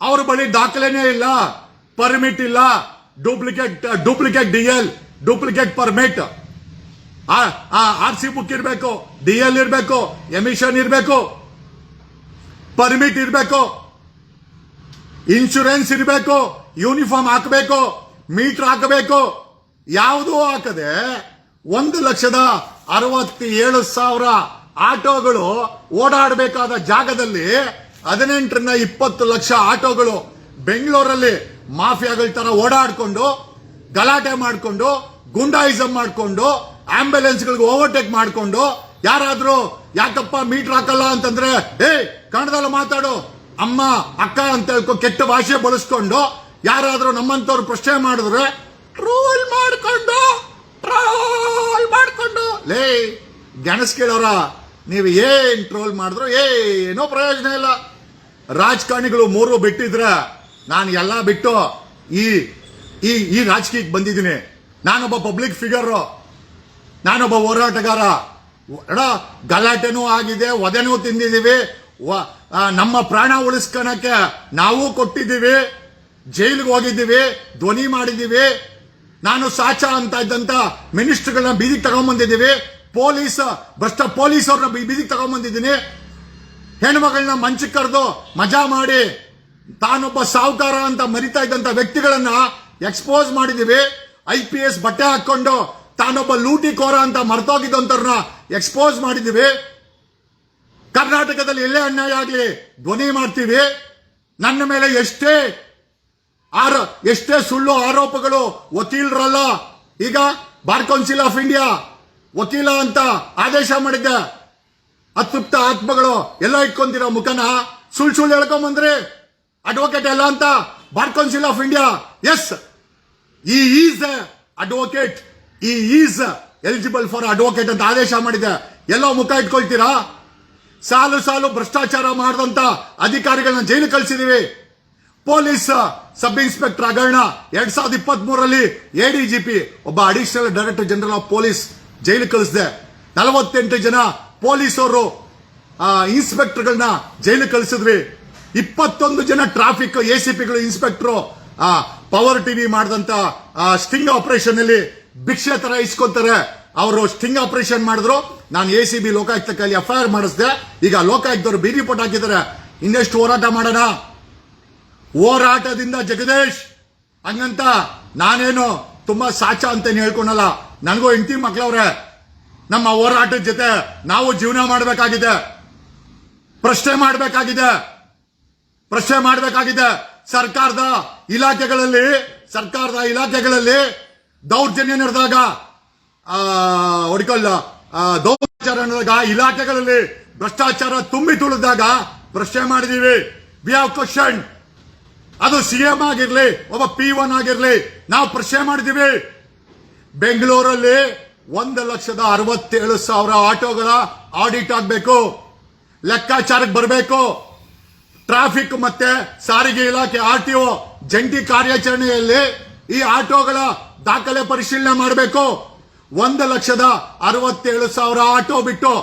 ಅವ್ರ ಬಳಿ ದಾಖಲೆನೇ ಇಲ್ಲ, ಪರ್ಮಿಟ್ ಇಲ್ಲ, duplicate DL, duplicate permit, RC book ಇರಬೇಕು, DL ಇರಬೇಕು, ಎಮಿಷನ್ ಇರಬೇಕು, ಪರ್ಮಿಟ್ ಇರಬೇಕು, ಇನ್ಶೂರೆನ್ಸ್ ಇರಬೇಕು, ಯೂನಿಫಾರ್ಮ್ ಹಾಕಬೇಕು, ಮೀಟರ್ ಹಾಕಬೇಕು. ಯಾವುದೂ ಹಾಕದೆ 1,67,000 ಆಟೋಗಳು ಓಡಾಡಬೇಕಾದ ಜಾಗದಲ್ಲಿ 18ರಿಂದ 20 ಲಕ್ಷ ಆಟೋಗಳು ಬೆಂಗಳೂರಲ್ಲಿ ಮಾಫಿಯಾಗಳ ತರ ಓಡಾಡ್ಕೊಂಡು ಗಲಾಟೆ ಮಾಡಿಕೊಂಡು ಗುಂಡಾಯಿಸಂ ಮಾಡಿಕೊಂಡು ಆಂಬ್ಯುಲೆನ್ಸ್ಗಳಿಗೆ ಓವರ್ಟೇಕ್ ಮಾಡಿಕೊಂಡು ಯಾರಾದ್ರೂ ಯಾಕಪ್ಪ ಮೀಟರ್ ಹಾಕಲ್ಲ ಅಂತಂದ್ರೆ ಕನ್ನಡದಲ್ಲಿ ಮಾತಾಡು ಅಮ್ಮ ಅಕ್ಕ ಅಂತ ಹೇಳ್ಕೊ ಕೆಟ್ಟ ಭಾಷೆ ಬಳಸ್ಕೊಂಡು ಯಾರಾದ್ರೂ ನಮ್ಮಂತವ್ರು ಪ್ರಶ್ನೆ ಮಾಡಿದ್ರೆ ಟ್ರೋಲ್ ಮಾಡ್ಕೊಂಡು ಲೇ ಗೆಣಸ್ ಕೇಳೋರ ನೀವು ಏನ್ ಟ್ರೋಲ್ ಮಾಡಿದ್ರು ಏನೋ ಪ್ರಯೋಜನ ಇಲ್ಲ. ರಾಜಕಾರಣಿಗಳು 3 ಬಿಟ್ಟಿದ್ರೆ ನಾನು ಎಲ್ಲ ಬಿಟ್ಟು ಈ ರಾಜಕೀಯಕ್ಕೆ ಬಂದಿದ್ದೀನಿ. ನಾನೊಬ್ಬ ಪಬ್ಲಿಕ್ ಫಿಗರ್, ನಾನೊಬ್ಬ ಹೋರಾಟಗಾರ. ಗಲಾಟೆನೂ ಆಗಿದೆ, ಒದೆನೂ ತಿಂದಿದ್ದೀವಿ, ನಮ್ಮ ಪ್ರಾಣ ಉಳಿಸ್ಕೊಳಕ್ಕೆ ನಾವು ಕೊಟ್ಟಿದ್ದೀವಿ, ಜೈಲಿಗೆ ಹೋಗಿದ್ದೀವಿ, ಧ್ವನಿ ಮಾಡಿದ್ದೀವಿ. ನಾನು ಸಾಚ ಅಂತ ಇದ್ದಂತ ಮಿನಿಸ್ಟರ್ಗಳನ್ನ ಬೀದಿಗೆ ತಗೊಂಡ್ಬಂದಿದ್ದೀವಿ, ಭ್ರಷ್ಟ ಪೊಲೀಸ್ ಅವ್ರನ್ನ ಬೀದಿಗೆ ತಗೊಂಡ್ಬಂದಿದ್ದೀನಿ. ಹೆಣ್ಮಗಳನ್ನ ಮಂಚಕ್ಕೆ ಕರೆದು ಮಜಾ ಮಾಡಿ ತಾನೊಬ್ಬ ಸಾಹುಕಾರ ಅಂತ ಮರಿತಾ ಇದ್ದಂತ ವ್ಯಕ್ತಿಗಳನ್ನ ಎಕ್ಸ್ಪೋಸ್ ಮಾಡಿದೀವಿ. IPS ಬಟ್ಟೆ ಹಾಕೊಂಡು ತಾನೊಬ್ಬ ಲೂಟಿಕೋರ ಅಂತ ಮರ್ತೋಗಿದ್ದಂತವ್ರನ್ನ ಎಕ್ಸ್ಪೋಸ್ ಮಾಡಿದೀವಿ. ಕರ್ನಾಟಕದಲ್ಲಿ ಎಲ್ಲೇ ಅನ್ಯಾಯ ಆಗಲಿ ಧ್ವನಿ ಮಾಡ್ತೀವಿ. ನನ್ನ ಮೇಲೆ ಎಷ್ಟೇ ಸುಳ್ಳು ಆರೋಪಗಳು, ವಕೀಲರಲ್ಲ, ಈಗ ಬಾರ್ ಕೌನ್ಸಿಲ್ ಆಫ್ ಇಂಡಿಯಾ ವಕೀಲ ಅಂತ ಆದೇಶ ಮಾಡಿದ್ದೆ. ಅತೃಪ್ತ ಆತ್ಮಗಳು ಎಲ್ಲ ಇಟ್ಕೊಂತೀರ ಮುಖನ ಸುಳ್ಳು ಹೇಳ್ಕೊಂಬಂದ್ರಿ ಅಡ್ವೊಕೇಟ್ ಎಲ್ಲ ಅಂತ bar council of India. Yes, ಈ ಈಸ್ ಅಡ್ವೊಕೇಟ್, ಈ ಈಸ್ ಎಲಿಜಿಬಲ್ ಫಾರ್ ಅಡ್ವೊಕೇಟ್ ಅಂತ ಆದೇಶ ಮಾಡಿದೆ. ಎಲ್ಲೋ ಮುಖ ಇಟ್ಕೊಳ್ತೀರಾ? ಸಾಲು ಭ್ರಷ್ಟಾಚಾರ ಮಾಡಿದಂತ ಅಧಿಕಾರಿಗಳನ್ನ ಜೈಲು ಕಳಿಸಿದೀವಿ. ಪೊಲೀಸ್ ಸಬ್ ಇನ್ಸ್ಪೆಕ್ಟರ್ ಹಗರಣ 2023ರಲ್ಲಿ ADGP ಒಬ್ಬ additional director general of police jail ಕಳಿಸಿದೆ. 48 ಜನ ಪೊಲೀಸರು ಇನ್ಸ್ಪೆಕ್ಟರ್ಗಳನ್ನ ಜೈಲು ಕಳಿಸಿದ್ವಿ. 21 ಜನ ಟ್ರಾಫಿಕ್ ACPಗಳು ಇನ್ಸ್ಪೆಕ್ಟರ್ ಪವರ್ ಟಿವಿ ಮಾಡಿದಂತ ಸ್ಟಿಂಗ್ ಆಪರೇಷನ್ ಅಲ್ಲಿ ಭಿಕ್ಷೆ ತರ ಇಸ್ಕೊಂತಾರೆ. ಅವರು ಸ್ಟಿಂಗ್ ಆಪರೇಷನ್ ಮಾಡಿದ್ರು. ನಾನು ACB ಲೋಕಾಯುಕ್ತ ಕೈಲಿ FIR ಮಾಡಿಸಿದೆ. ಈಗ ಲೋಕಾಯುಕ್ತರು ಬಿ ರಿಪೋರ್ಟ್ ಹಾಕಿದ್ದಾರೆ. ಇನ್ನೆಷ್ಟು ಹೋರಾಟ ಮಾಡೋಣ? ಹೋರಾಟದಿಂದ ಜಗದೀಶ್ ಹಂಗಂತ ನಾನೇನು ತುಂಬಾ ಸಾಚ ಅಂತೇನು ಹೇಳ್ಕೊಳಲ್ಲ. ನನಗೂ ಹೆಂಡತಿ ಮಕ್ಕಳವ್ರೆ. ನಮ್ಮ ಹೋರಾಟದ ಜೊತೆ ನಾವು ಜೀವನ ಮಾಡಬೇಕಾಗಿದೆ, ಪ್ರಶ್ನೆ ಮಾಡಬೇಕಾಗಿದೆ. ಸರ್ಕಾರದ ಇಲಾಖೆಗಳಲ್ಲಿ ದೌರ್ಜನ್ಯ ನಡೆದಾಗ ದೌರ್ಜನ್ಯ ನಡೆದಾಗ ಇಲಾಖೆಗಳಲ್ಲಿ ಭ್ರಷ್ಟಾಚಾರ ತುಂಬಿ ತುಳಿದಾಗ ಪ್ರಶ್ನೆ ಮಾಡಿದೀವಿ. We have question. ಅದು CM ಆಗಿರ್ಲಿ, ಒಬ್ಬ P1 ಆಗಿರ್ಲಿ, ನಾವು ಪ್ರಶ್ನೆ ಮಾಡಿದೀವಿ. ಬೆಂಗಳೂರಲ್ಲಿ 1,67,000 ಆಟೋಗಳ ಆಡಿಟ್ ಆಗಬೇಕು, ಲೆಕ್ಕಾಚಾರಕ್ಕೆ ಬರಬೇಕು. ಟ್ರಾಫಿಕ್ ಮತ್ತೆ ಸಾರಿಗೆ ಇಲಾಖೆ RTO ಜಂಟಿ ಕಾರ್ಯಾಚರಣೆಯಲ್ಲಿ ಈ ಆಟೋಗಳ ದಾಖಲೆ ಪರಿಶೀಲನೆ ಮಾಡಬೇಕು. 1,67,000 ಆಟೋ ಬಿಟ್ಟು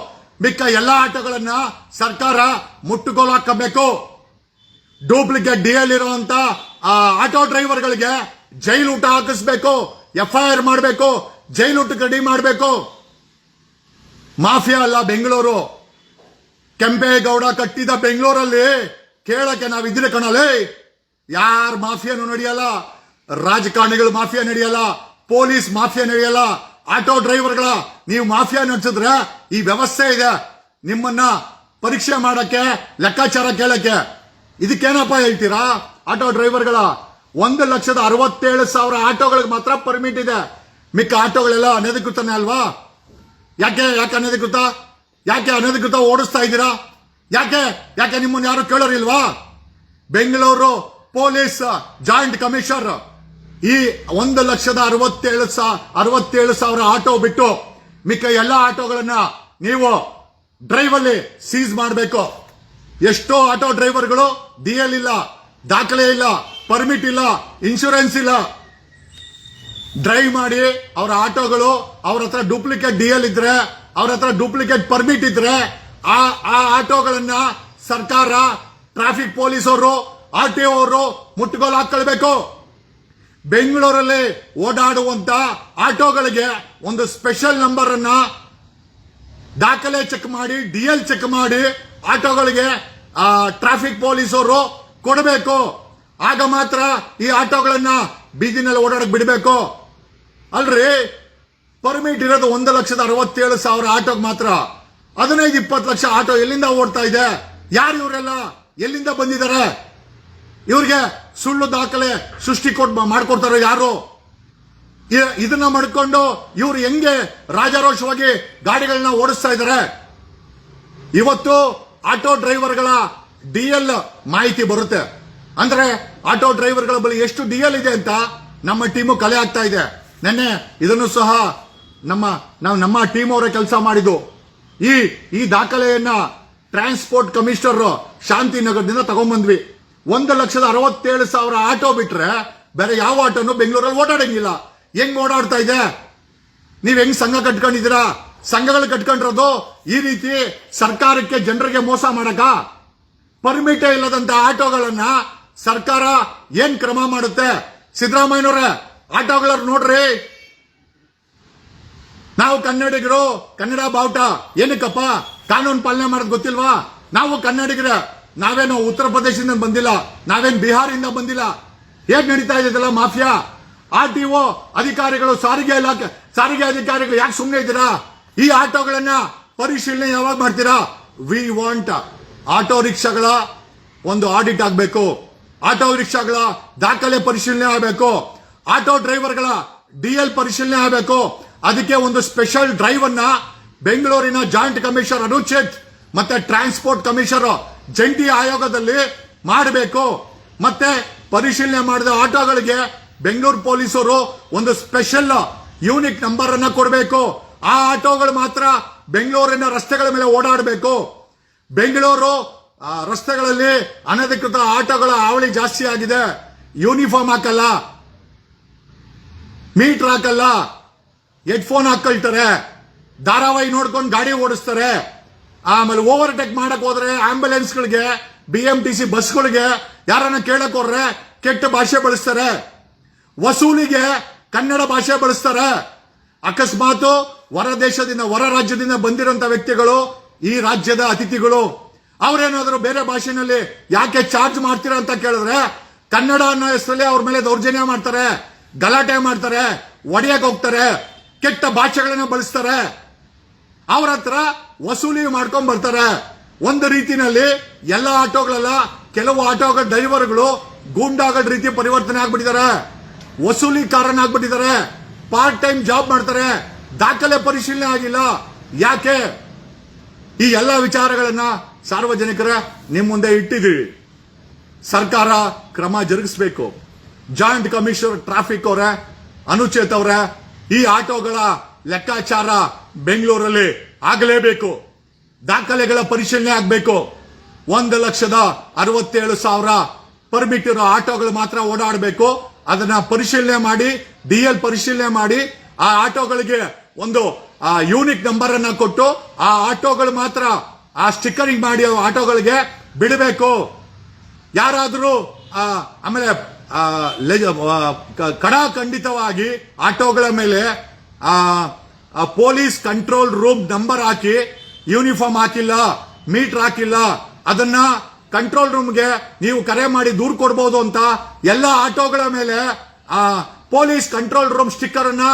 ಮಿಕ್ಕ ಎಲ್ಲಾ ಆಟೋಗಳನ್ನ ಸರ್ಕಾರ ಮುಟ್ಟುಗೋಲು ಹಾಕಬೇಕು. ಡೂಪ್ಲಿಕೇಟ್ DL ಇರುವಂತ ಆಟೋ ಡ್ರೈವರ್ಗಳಿಗೆ ಜೈಲು ಊಟ ಹಾಕಿಸ್ಬೇಕು, FIR ಮಾಡಬೇಕು, ಜೈಲು ಊಟಕ್ಕೆ ರೆಡಿ ಮಾಡಬೇಕು. ಮಾಫಿಯಾ ಅಲ್ಲ ಬೆಂಗಳೂರು. ಕೆಂಪೇಗೌಡ ಕಟ್ಟಿದ ಬೆಂಗಳೂರಲ್ಲಿ ಕೇಳಕ್ಕೆ ನಾವಿದ್ರೆ ಕಣಲೇ. ಯಾರ ಮಾಫಿಯಾನು ನಡೆಯಲ್ಲ, ರಾಜಕಾರಣಿಗಳು ಮಾಫಿಯಾ ನಡೆಯಲ್ಲ, ಪೊಲೀಸ್ ಮಾಫಿಯಾ ನಡೆಯಲ್ಲ, ಆಟೋ ಡ್ರೈವರ್ಗಳ ನೀವು ಮಾಫಿಯಾ ನಡೆಸಿದ್ರೆ ಈ ವ್ಯವಸ್ಥೆ ಇದೆ ನಿಮ್ಮನ್ನ ಪರೀಕ್ಷೆ ಮಾಡಕ್ಕೆ, ಲೆಕ್ಕಾಚಾರ ಕೇಳಕ್ಕೆ. ಇದಕ್ಕೇನಪ್ಪ ಹೇಳ್ತೀರಾ? ಆಟೋ ಡ್ರೈವರ್ಗಳ 1,67,000 ಆಟೋಗಳಿಗೆ ಮಾತ್ರ ಪರ್ಮಿಟ್ ಇದೆ. ಮಿಕ್ಕ ಆಟೋಗಳೆಲ್ಲ ಅನಧಿಕೃತನೇ ಅಲ್ವಾ? ಯಾಕೆ ಅನಧಿಕೃತ ಓಡಿಸ್ತಾ ಇದ್ದೀರಾ? ಯಾಕೆ ನಿಮ್ಮನ್ನ ಯಾರು ಕೇಳೋರಿಲ್ವಾ? ಬೆಂಗಳೂರು ಪೊಲೀಸ್ ಜಾಯಿಂಟ್ ಕಮಿಷನರ್ ಈ 1,67,000 ಆಟೋ ಬಿಟ್ಟು ಮಿಕ್ಕ ಎಲ್ಲ ಆಟೋಗಳನ್ನ ನೀವು ಡ್ರೈವ್ ಅಲ್ಲಿ ಸೀಸ್ ಮಾಡಬೇಕು. ಎಷ್ಟೋ ಆಟೋ ಡ್ರೈವರ್ಗಳು DL ಇಲ್ಲ, ದಾಖಲೆ ಇಲ್ಲ, ಪರ್ಮಿಟ್ ಇಲ್ಲ, ಇನ್ಶೂರೆನ್ಸ್ ಇಲ್ಲ. ಡ್ರೈವ್ ಮಾಡಿ ಅವರ ಆಟೋಗಳು ಅವ್ರ ಹತ್ರ ಡೂಪ್ಲಿಕೇಟ್ DL ಇದ್ರೆ, ಅವ್ರ ಹತ್ರ ಡೂಪ್ಲಿಕೇಟ್ ಪರ್ಮಿಟ್ ಇದ್ರೆ ಆ ಆಟೋಗಳನ್ನ ಸರ್ಕಾರ, ಟ್ರಾಫಿಕ್ ಪೊಲೀಸ್ ಅವರು, RTO ಅವರು ಮುಟ್ಟುಗೋಲು ಹಾಕೊಳ್ಬೇಕು. ಬೆಂಗಳೂರಲ್ಲಿ ಓಡಾಡುವಂತ ಆಟೋಗಳಿಗೆ ಒಂದು ಸ್ಪೆಷಲ್ ನಂಬರ್ ಅನ್ನ ದಾಖಲೆ ಚೆಕ್ ಮಾಡಿ ಡಿಎಲ್ ಚೆಕ್ ಮಾಡಿ ಆಟೋಗಳಿಗೆ ಟ್ರಾಫಿಕ್ ಪೊಲೀಸರು ಕೊಡಬೇಕು. ಆಗ ಮಾತ್ರ ಈ ಆಟೋಗಳನ್ನ ಬೀದಿನಲ್ಲಿ ಓಡಾಡಕ್ ಬಿಡಬೇಕು. ಅಲ್ರಿ, ಪರ್ಮಿಟ್ ಇರೋದು 1,67,000 ಆಟೋಗೆ ಮಾತ್ರ. 15-20 ಲಕ್ಷ ಆಟೋ ಎಲ್ಲಿಂದ ಓಡ್ತಾ ಇದೆ? ಯಾರು ಇವರೆಲ್ಲ? ಎಲ್ಲಿಂದ ಬಂದಿದ್ದಾರೆ? ಇವ್ರಿಗೆ ಸುಳ್ಳು ದಾಖಲೆ ಸೃಷ್ಟಿ ಮಾಡ್ಕೊಡ್ತಾರೋ ಯಾರು? ಇದನ್ನ ಮಾಡ್ಕೊಂಡು ಇವ್ರು ಹೆಂಗೆ ರಾಜಾರೋಷವಾಗಿ ಗಾಡಿಗಳನ್ನ ಓಡಿಸ್ತಾ ಇದ್ದಾರೆ? ಇವತ್ತು ಆಟೋ ಡ್ರೈವರ್ಗಳ ಡಿಎಲ್ ಮಾಹಿತಿ ಬರುತ್ತೆ ಅಂದ್ರೆ ಆಟೋ ಡ್ರೈವರ್ಗಳ ಬಳಿ ಎಷ್ಟು ಡಿಎಲ್ ಇದೆ ಅಂತ ನಮ್ಮ ಟೀಮು ಕಲೆ ಆಗ್ತಾ ಇದೆ. ನೆನ್ನೆ ಇದನ್ನು ಸಹ ನಮ್ಮ ಟೀಮ್ ಅವರೇ ಕೆಲಸ ಮಾಡಿದ್ದು. ಈ ದಾಖಲೆಯನ್ನ ಟ್ರಾನ್ಸ್ಪೋರ್ಟ್ ಕಮಿಷನರ್ ಶಾಂತಿನಗರದಿಂದ ತಗೊಂಡ್ಬಂದ್ವಿ. 1,67,000 ಆಟೋ ಬಿಟ್ರೆ ಬೇರೆ ಯಾವ ಆಟೋನು ಬೆಂಗಳೂರಲ್ಲಿ ಓಡಾಡಂಗಿಲ್ಲ. ಹೆಂಗ್ ಓಡಾಡ್ತಾ ಇದೆ? ನೀವ್ ಹೆಂಗ್ ಸಂಘ ಕಟ್ಕೊಂಡಿದ್ದೀರಾ? ಸಂಘಗಳು ಕಟ್ಕೊಂಡಿರೋದು ಈ ರೀತಿ ಸರ್ಕಾರಕ್ಕೆ ಜನರಿಗೆ ಮೋಸ ಮಾಡಕ. ಪರ್ಮಿಟೇ ಇಲ್ಲದಂತ ಆಟೋಗಳನ್ನ ಸರ್ಕಾರ ಏನ್ ಕ್ರಮ ಮಾಡುತ್ತೆ? ಸಿದ್ದರಾಮಯ್ಯನವರೇ, ಆಟೋಗಳವ್ರು ನೋಡ್ರಿ, ನಾವು ಕನ್ನಡಿಗರು, ಕನ್ನಡ ಬಾವುಟ ಏನಕ್ಕಪ್ಪ ಕಾನೂನು ಪಾಲನೆ ಮಾಡೋದು ಗೊತ್ತಿಲ್ವಾ? ನಾವು ಕನ್ನಡಿಗರ, ನಾವೇನು ಉತ್ತರ ಪ್ರದೇಶದಿಂದ ಬಂದಿಲ್ಲ, ನಾವೇನು ಬಿಹಾರಿಂದ ಬಂದಿಲ್ಲ. ಹೇಗ್ ನಡೀತಾ ಇದೆಯಲ್ಲ ಮಾಫಿಯಾ? RTO ಅಧಿಕಾರಿಗಳು, ಸಾರಿಗೆ ಅಧಿಕಾರಿಗಳು ಯಾಕೆ ಸುಮ್ಮನೆ ಇದ್ದೀರಾ? ಈ ಆಟೋಗಳನ್ನ ಪರಿಶೀಲನೆ ಯಾವಾಗ ಮಾಡ್ತೀರಾ? ವಿ ವಾಂಟ್ ಆಟೋ ರಿಕ್ಷಾಗಳ ಒಂದು ಆಡಿಟ್ ಆಗಬೇಕು. ಆಟೋ ರಿಕ್ಷಾಗಳ ದಾಖಲೆ ಪರಿಶೀಲನೆ ಆಗಬೇಕು. ಆಟೋ ಡ್ರೈವರ್ಗಳ ಡಿಎಲ್ ಪರಿಶೀಲನೆ ಆಗಬೇಕು. ಅದಕ್ಕೆ ಒಂದು ಸ್ಪೆಷಲ್ ಡ್ರೈವ್ ಅನ್ನ ಬೆಂಗಳೂರಿನ ಜಾಯಿಂಟ್ ಕಮಿಷನರ್ ಅನುಚೇತ್ ಮತ್ತೆ ಟ್ರಾನ್ಸ್ಪೋರ್ಟ್ ಕಮಿಷನರ್ ಜಂಟಿ ಆಯೋಗದಲ್ಲಿ ಮಾಡಬೇಕು. ಮತ್ತೆ ಪರಿಶೀಲನೆ ಮಾಡಿದ ಆಟೋಗಳಿಗೆ ಬೆಂಗಳೂರು ಪೊಲೀಸರು ಒಂದು ಸ್ಪೆಷಲ್ ಯೂನಿಕ್ ನಂಬರ್ ಅನ್ನ ಕೊಡಬೇಕು. ಆ ಆಟೋಗಳು ಮಾತ್ರ ಬೆಂಗಳೂರಿನ ರಸ್ತೆಗಳ ಮೇಲೆ ಓಡಾಡಬೇಕು. ಬೆಂಗಳೂರು ರಸ್ತೆಗಳಲ್ಲಿ ಅನಧಿಕೃತ ಆಟೋಗಳ ಹಾವಳಿ ಜಾಸ್ತಿ ಆಗಿದೆ. ಯೂನಿಫಾರ್ಮ್ ಹಾಕಲ್ಲ, ಮೀಟರ್ ಹಾಕಲ್ಲ, ಹೆಡ್ಫೋನ್ ಹಾಕೊಳ್ತಾರೆ, ಧಾರಾವಾಹಿ ನೋಡ್ಕೊಂಡು ಗಾಡಿ ಓಡಿಸ್ತಾರೆ. ಆಮೇಲೆ ಓವರ್ಟೇಕ್ ಮಾಡಕ್ ಹೋದ್ರೆ ಆಂಬ್ಯುಲೆನ್ಸ್ಗಳಿಗೆ, BMTC ಬಸ್ಗಳಿಗೆ ಯಾರನ್ನ ಕೇಳಕ್ ಹೋದ್ರೆ ಕೆಟ್ಟ ಭಾಷೆ ಬಳಸ್ತಾರೆ. ವಸೂಲಿಗೆ ಕನ್ನಡ ಭಾಷೆ ಬಳಸ್ತಾರೆ. ಅಕಸ್ಮಾತ್ ಹೊರ ದೇಶದಿಂದ, ಹೊರ ರಾಜ್ಯದಿಂದ ಬಂದಿರುವಂತ ವ್ಯಕ್ತಿಗಳು, ಈ ರಾಜ್ಯದ ಅತಿಥಿಗಳು, ಅವ್ರೇನಾದ್ರು ಬೇರೆ ಭಾಷೆನಲ್ಲಿ ಯಾಕೆ ಚಾರ್ಜ್ ಮಾಡ್ತೀರಾ ಅಂತ ಕೇಳಿದ್ರೆ ಕನ್ನಡ ಅನ್ನೋ ಹೆಸರಲ್ಲಿ ಅವ್ರ ಮೇಲೆ ದೌರ್ಜನ್ಯ ಮಾಡ್ತಾರೆ, ಗಲಾಟೆ ಮಾಡ್ತಾರೆ, ಒಡೆಯಕ್ಕೆ ಹೋಗ್ತಾರೆ, ಕೆಟ್ಟ ಭಾಷೆಗಳನ್ನ ಬಳಸ್ತಾರೆ. ಅವ್ರ ಹತ್ರ ವಸೂಲಿ ಮಾಡ್ಕೊಂಡ್ ಬರ್ತಾರೆ. ಒಂದು ರೀತಿನಲ್ಲಿ ಎಲ್ಲ ಆಟೋಗಳೆಲ್ಲ, ಕೆಲವು ಆಟೋಗಳ ಡ್ರೈವರ್ಗಳು ಗೂಂಡಾಗಳ ರೀತಿ ಪರಿವರ್ತನೆ ಆಗ್ಬಿಟ್ಟಿದ್ದಾರೆ, ವಸೂಲಿಕಾರನಾಗ್ಬಿಟ್ಟಿದ್ದಾರೆ, ಪಾರ್ಟ್ ಟೈಮ್ ಜಾಬ್ ಮಾಡ್ತಾರೆ, ದಾಖಲೆ ಪರಿಶೀಲನೆ ಆಗಿಲ್ಲ. ಯಾಕೆ? ಈ ಎಲ್ಲ ವಿಚಾರಗಳನ್ನ ಸಾರ್ವಜನಿಕರ ನಿಮ್ ಮುಂದೆ ಇಟ್ಟಿದ್ದೀವಿ. ಸರ್ಕಾರ ಕ್ರಮ ಜರುಗಿಸಬೇಕು. ಜಾಯಿಂಟ್ ಕಮಿಷನರ್ ಟ್ರಾಫಿಕ್ ಅವರೇ, ಅನುಚೇತ್ ಅವರೇ, ಈ ಆಟೋಗಳ ಲೆಕ್ಕಾಚಾರ ಬೆಂಗಳೂರಲ್ಲಿ ಆಗಲೇಬೇಕು. ದಾಖಲೆಗಳ ಪರಿಶೀಲನೆ ಆಗಬೇಕು. 1,67,000 ಪರ್ಮಿಟ್ ಇರೋ ಆಟೋಗಳು ಮಾತ್ರ ಓಡಾಡಬೇಕು. ಅದನ್ನ ಪರಿಶೀಲನೆ ಮಾಡಿ, ಡಿಎಲ್ ಪರಿಶೀಲನೆ ಮಾಡಿ, ಆ ಆಟೋಗಳಿಗೆ ಒಂದು ಯೂನಿಕ್ ನಂಬರ್ ಅನ್ನ ಕೊಟ್ಟು ಆ ಆಟೋಗಳು ಮಾತ್ರ ಆ ಸ್ಟಿಕ್ಕರಿಂಗ್ ಮಾಡಿ ಆಟೋಗಳಿಗೆ ಬಿಡಬೇಕು. ಯಾರಾದರೂ ಆಮೇಲೆ ಕಡಾಖಂಡಿತವಾಗಿ ಆಟೋಗಳ ಮೇಲೆ ಪೊಲೀಸ್ ಕಂಟ್ರೋಲ್ ರೂಮ್ ನಂಬರ್ ಹಾಕಿ, ಯೂನಿಫಾರ್ಮ್ ಹಾಕಿಲ್ಲ, ಮೀಟರ್ ಹಾಕಿಲ್ಲ, ಅದನ್ನ ಕಂಟ್ರೋಲ್ ರೂಮ್ಗೆ ನೀವು ಕರೆ ಮಾಡಿ ದೂರು ಕೊಡಬಹುದು ಅಂತ ಎಲ್ಲ ಆಟೋಗಳ ಮೇಲೆ ಪೊಲೀಸ್ ಕಂಟ್ರೋಲ್ ರೂಮ್ ಸ್ಟಿಕ್ಕರ್ ಅನ್ನ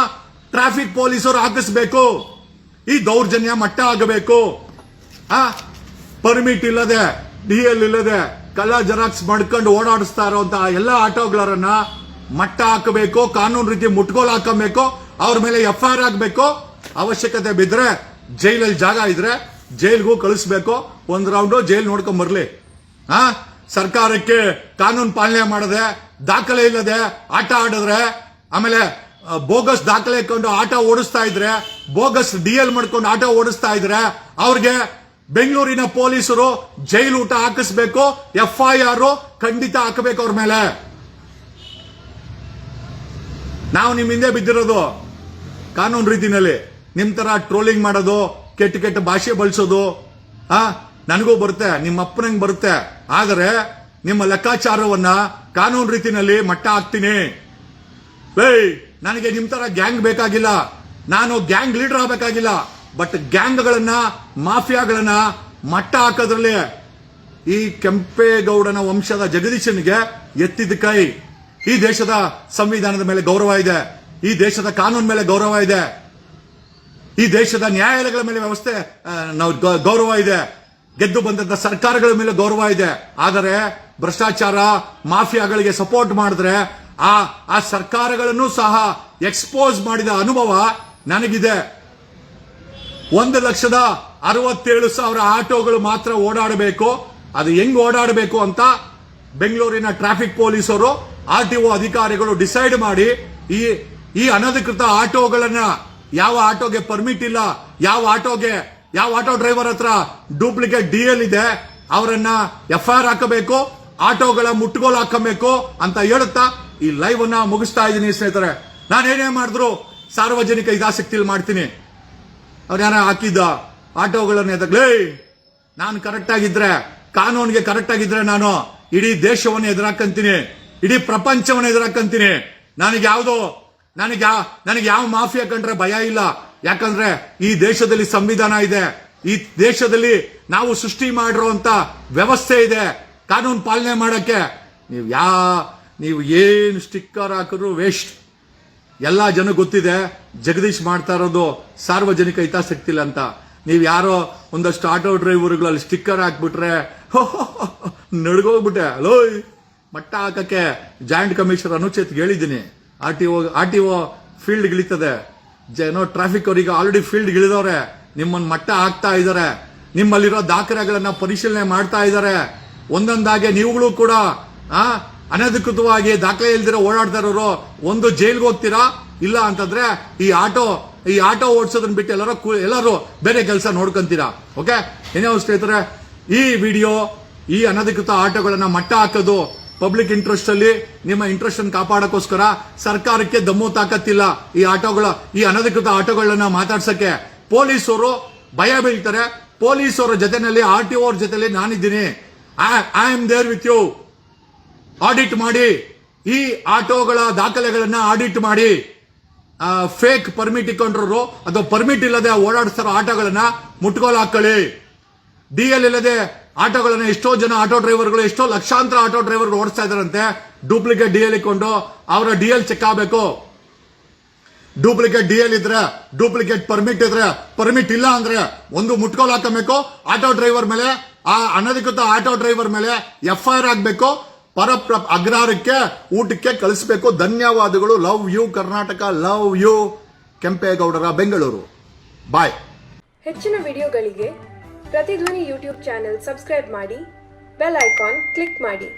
ಟ್ರಾಫಿಕ್ ಪೊಲೀಸರು ಹಾಕಿಸಬೇಕು. ಈ ದೌರ್ಜನ್ಯ ಮಟ್ಟ ಆಗಬೇಕು. ಪರ್ಮಿಟ್ ಇಲ್ಲದೆ, ಡಿಎಲ್ ಇಲ್ಲದೆ ಕಲ್ಲ ಜೆರಾಕ್ಸ್ ಮಾಡ್ಕೊಂಡು ಓಡಾಡಿಸ್ತಾ ಇರುವಂತ ಎಲ್ಲ ಆಟೋಗಳನ್ನ ಮಟ್ಟ ಹಾಕಬೇಕು. ಕಾನೂನು ರೀತಿ ಮುಟ್ಗೋಲ್ ಹಾಕಬೇಕು. ಅವ್ರ ಮೇಲೆ FIR ಆಗಬೇಕು. ಅವಶ್ಯಕತೆ ಬಿದ್ರೆ ಜೈಲಲ್ಲಿ ಜಾಗ ಇದ್ರೆ ಜೈಲ್ಗೂ ಕಳಿಸ್ಬೇಕು. ಒಂದ್ ರೌಂಡ್ ಜೈಲ್ ನೋಡ್ಕೊಂಡ್ ಬರ್ಲಿ. ಸರ್ಕಾರಕ್ಕೆ ಕಾನೂನು ಪಾಲನೆ ಮಾಡದೆ, ದಾಖಲೆ ಇಲ್ಲದೆ ಆಟ ಆಡಿದ್ರೆ, ಆಮೇಲೆ ಬೋಗಸ್ ದಾಖಲೆ ಇಟ್ಕೊಂಡು ಆಟೋ ಓಡಿಸ್ತಾ ಇದ್ರೆ, ಬೋಗಸ್ ಡಿಎಲ್ ಮಾಡ್ಕೊಂಡು ಆಟೋ ಓಡಿಸ್ತಾ ಇದ್ರೆ ಅವ್ರಿಗೆ ಬೆಂಗಳೂರಿನ ಪೊಲೀಸರು ಜೈಲು ಊಟ ಹಾಕಿಸ್ಬೇಕು. FIR ಖಂಡಿತ ಹಾಕಬೇಕು ಅವ್ರ ಮೇಲೆ. ನಾವು ನಿಮ್ ಹಿಂದೆ ಬಿದ್ದಿರೋದು ಕಾನೂನು ರೀತಿನಲ್ಲಿ. ನಿಮ್ ತರ ಟ್ರೋಲಿಂಗ್ ಮಾಡೋದು, ಕೆಟ್ಟ ಕೆಟ್ಟ ಭಾಷೆ ಬಳಸೋದು ನನಗೂ ಬರುತ್ತೆ, ನಿಮ್ಮ ಅಪ್ಪನಂಗ್ ಬರುತ್ತೆ. ಆದರೆ ನಿಮ್ಮ ಲೆಕ್ಕಾಚಾರವನ್ನ ಕಾನೂನು ರೀತಿನಲ್ಲಿ ಮಟ್ಟ ಹಾಕ್ತೀನಿ. ನನಗೆ ನಿಮ್ ತರ ಗ್ಯಾಂಗ್ ಬೇಕಾಗಿಲ್ಲ, ನಾನು ಗ್ಯಾಂಗ್ ಲೀಡರ್ ಆಗಬೇಕಾಗಿಲ್ಲ. ಬಟ್ ಗ್ಯಾಂಗ್ಗಳನ್ನ, ಮಾಫಿಯಾಗಳನ್ನ ಮಟ್ಟ ಹಾಕೋದ್ರಲ್ಲಿ ಈ ಕೆಂಪೇಗೌಡನ ವಂಶದ ಜಗದೀಶನಿಗೆ ಎತ್ತಿದ ಕೈ. ಈ ದೇಶದ ಸಂವಿಧಾನದ ಮೇಲೆ ಗೌರವ ಇದೆ, ಈ ದೇಶದ ಕಾನೂನು ಮೇಲೆ ಗೌರವ ಇದೆ, ಈ ದೇಶದ ನ್ಯಾಯಾಲಯಗಳ ಮೇಲೆ ವ್ಯವಸ್ಥೆ ಗೌರವ ಇದೆ, ಗೆದ್ದು ಬಂದಂತ ಸರ್ಕಾರಗಳ ಮೇಲೆ ಗೌರವ ಇದೆ. ಆದರೆ ಭ್ರಷ್ಟಾಚಾರ ಮಾಫಿಯಾಗಳಿಗೆ ಸಪೋರ್ಟ್ ಮಾಡಿದ್ರೆ ಆ ಸರ್ಕಾರಗಳನ್ನು ಸಹ ಎಕ್ಸ್ಪೋಸ್ ಮಾಡಿದ ಅನುಭವ ನನಗಿದೆ. 1,67,000 ಆಟೋಗಳು ಮಾತ್ರ ಓಡಾಡಬೇಕು. ಅದು ಹೆಂಗ್ ಓಡಾಡಬೇಕು ಅಂತ ಬೆಂಗಳೂರಿನ ಟ್ರಾಫಿಕ್ ಪೊಲೀಸರು, RTO ಅಧಿಕಾರಿಗಳು ಡಿಸೈಡ್ ಮಾಡಿ ಈ ಅನಧಿಕೃತ ಆಟೋಗಳನ್ನ, ಯಾವ ಆಟೋಗೆ ಪರ್ಮಿಟ್ ಇಲ್ಲ, ಯಾವ ಆಟೋ ಡ್ರೈವರ್ ಹತ್ರ ಡೂಪ್ಲಿಕೇಟ್ DL ಇದೆ, ಅವರನ್ನ FIR ಹಾಕಬೇಕು, ಆಟೋಗಳ ಮುಟ್ಟುಗೋಲು ಹಾಕಬೇಕು ಅಂತ ಹೇಳುತ್ತಾ ಈ ಲೈವ್ ಅನ್ನ ಮುಗಿಸ್ತಾ ಇದ್ದೀನಿ ಸ್ನೇಹಿತರೆ. ನಾನೇನೇ ಮಾಡಿದ್ರು ಸಾರ್ವಜನಿಕ ಹಿತಾಸಕ್ತಿಯಲ್ಲಿ ಮಾಡ್ತೀನಿ. ಅವ್ರು ಯಾರ ಹಾಕಿದ್ದ ಆಟೋಗಳನ್ನ ಎದಗ್ಲೇ, ನಾನು ಕರೆಕ್ಟ್ ಆಗಿದ್ರೆ, ಕಾನೂನಿಗೆ ಕರೆಕ್ಟ್ ಆಗಿದ್ರೆ ನಾನು ಇಡೀ ದೇಶವನ್ನು ಎದುರಾಕಂತೀನಿ, ಇಡೀ ಪ್ರಪಂಚವನ್ನು ಎದುರಾಕಂತೀನಿ. ನನಗೆ ಯಾವ ಮಾಫಿಯಾ ಕಂಡ್ರೆ ಭಯ ಇಲ್ಲ. ಯಾಕಂದ್ರೆ ಈ ದೇಶದಲ್ಲಿ ಸಂವಿಧಾನ ಇದೆ, ಈ ದೇಶದಲ್ಲಿ ನಾವು ಸೃಷ್ಟಿ ಮಾಡಿರುವಂತ ವ್ಯವಸ್ಥೆ ಇದೆ ಕಾನೂನು ಪಾಲನೆ ಮಾಡಕ್ಕೆ. ನೀವು ಏನು ಸ್ಟಿಕ್ಕರ್ ಹಾಕಿದ್ರು ವೇಸ್ಟ್. ಎಲ್ಲಾ ಜನ ಗೊತ್ತಿದೆ ಜಗದೀಶ್ ಮಾಡ್ತಾ ಇರೋದು ಸಾರ್ವಜನಿಕ ಹಿತಾಸಕ್ತಿ ಇಲ್ಲ ಅಂತ. ನೀವು ಯಾರೋ ಒಂದಷ್ಟು ಆಟೋ ಡ್ರೈವರ್ಗಳಲ್ಲಿ ಸ್ಟಿಕ್ಕರ್ ಹಾಕ್ಬಿಟ್ರೆ ನಡ್ಗೋಗ್ಬಿಟ್ಟೆ. ಅಲೋ, ಮಟ್ಟ ಹಾಕಕ್ಕೆ ಜಾಯಿಂಟ್ ಕಮಿಷನರ್ ಅನುಚೇತ್ ಹೇಳಿದ್ದೀನಿ. RTO ಫೀಲ್ಡ್ ಇಳಿತದೆ, ಟ್ರಾಫಿಕ್ ಅವರಿಗೆ ಆಲ್ರೆಡಿ ಫೀಲ್ಡ್ ಇಳಿದವ್ರೆ, ನಿಮ್ಮನ್ನ ಮಟ್ಟ ಹಾಕ್ತಾ ಇದಾರೆ, ನಿಮ್ಮಲ್ಲಿರೋ ದಾಖಲೆಗಳನ್ನ ಪರಿಶೀಲನೆ ಮಾಡ್ತಾ ಇದ್ದಾರೆ. ಒಂದೊಂದಾಗೆ ನೀವುಗಳು ಕೂಡ ಅನಧಿಕೃತವಾಗಿ ದಾಖಲೆ ಇಲ್ದಿರೋ ಓಡಾಡ್ತಾ ಇರೋರು ಒಂದು ಜೈಲ್ಗೆ ಹೋಗ್ತೀರಾ, ಇಲ್ಲ ಅಂತಂದ್ರೆ ಈ ಆಟೋ ಓಡಿಸೋದನ್ನ ಬಿಟ್ಟು ಎಲ್ಲರೂ ಬೇರೆ ಕೆಲಸ ನೋಡ್ಕೊಂತೀರಾ. ಓಕೆ, ಏನೇ ಸ್ನೇಹಿತರೆ, ಈ ವಿಡಿಯೋ ಈ ಅನಧಿಕೃತ ಆಟೋಗಳನ್ನ ಮಟ್ಟ ಹಾಕೋದು ಪಬ್ಲಿಕ್ ಇಂಟ್ರೆಸ್ಟ್ ಅಲ್ಲಿ ನಿಮ್ಮ ಇಂಟ್ರೆಸ್ಟ್ ಅನ್ನು ಕಾಪಾಡಕ್ಕೋಸ್ಕರ. ಸರ್ಕಾರಕ್ಕೆ ದಮ್ಮು ತಾಕತ್ತಿಲ್ಲ ಈ ಅನಧಿಕೃತ ಆಟೋಗಳನ್ನ ಮಾತಾಡ್ಸಕ್ಕೆ. ಪೊಲೀಸರು ಭಯ ಬೀಳ್ತಾರೆ. ಪೊಲೀಸರ ಜೊತೆನಲ್ಲಿ RTO ಅವ್ರ ಜೊತೆಲಿ ನಾನಿದ್ದೀನಿ. I am there with you. Audit ಮಾಡಿ, ಈ ಆಟೋಗಳ ದಾಖಲೆಗಳನ್ನ ಆಡಿಟ್ ಮಾಡಿ. ಫೇಕ್ ಪರ್ಮಿಟ್ ಇಟ್ಕೊಂಡ್ರು ಅಥವಾ ಪರ್ಮಿಟ್ ಇಲ್ಲದೆ ಓಡಾಡಿಸ್ತಾರೋ ಆಟೋಗಳನ್ನ ಮುಟ್ಗೋಲು ಹಾಕೊಳ್ಳಿ. DL ಇಲ್ಲದೆ ಆಟೋಗಳನ್ನ ಎಷ್ಟೋ ಜನ ಆಟೋ ಡ್ರೈವರ್ಗಳು, ಎಷ್ಟೋ ಲಕ್ಷಾಂತರ ಆಟೋ ಡ್ರೈವರ್ಗಳು ಓಡಿಸ್ತಾ ಇದಾರಂತೆ. ಡೂಪ್ಲಿಕೇಟ್ DL ಇಟ್ಕೊಂಡು ಅವರ DL ಚೆಕ್ ಆಗಬೇಕು. ಡೂಪ್ಲಿಕೇಟ್ DL ಇದ್ರೆ, ಡೂಪ್ಲಿಕೇಟ್ ಪರ್ಮಿಟ್ ಇದ್ರೆ, ಪರ್ಮಿಟ್ ಇಲ್ಲ ಅಂದ್ರೆ ಒಂದು ಮುಟ್ಗೋಲು ಹಾಕಬೇಕು. ಆಟೋ ಡ್ರೈವರ್ ಮೇಲೆ, ಆ ಅನಧಿಕೃತ ಆಟೋ ಡ್ರೈವರ್ ಮೇಲೆ FIR ಆಗಬೇಕು. ಅಗ್ರಹಾರಕ್ಕೆ ಊಟಕ್ಕೆ ಕಳಿಸಬೇಕು. ಧನ್ಯವಾದಗಳು. Love you Karnataka, love you ಕೆಂಪೇಗೌಡರ ಬೆಂಗಳೂರು. ಬಾಯ್. ಹೆಚ್ಚಿನ ವಿಡಿಯೋಗಳಿಗೆ ಪ್ರತಿಧ್ವನಿ ಯೂಟ್ಯೂಬ್ ಚಾನೆಲ್ ಸಬ್ಸ್ಕ್ರೈಬ್ ಮಾಡಿ, ಬೆಲ್ ಐಕಾನ್ ಕ್ಲಿಕ್ ಮಾಡಿ.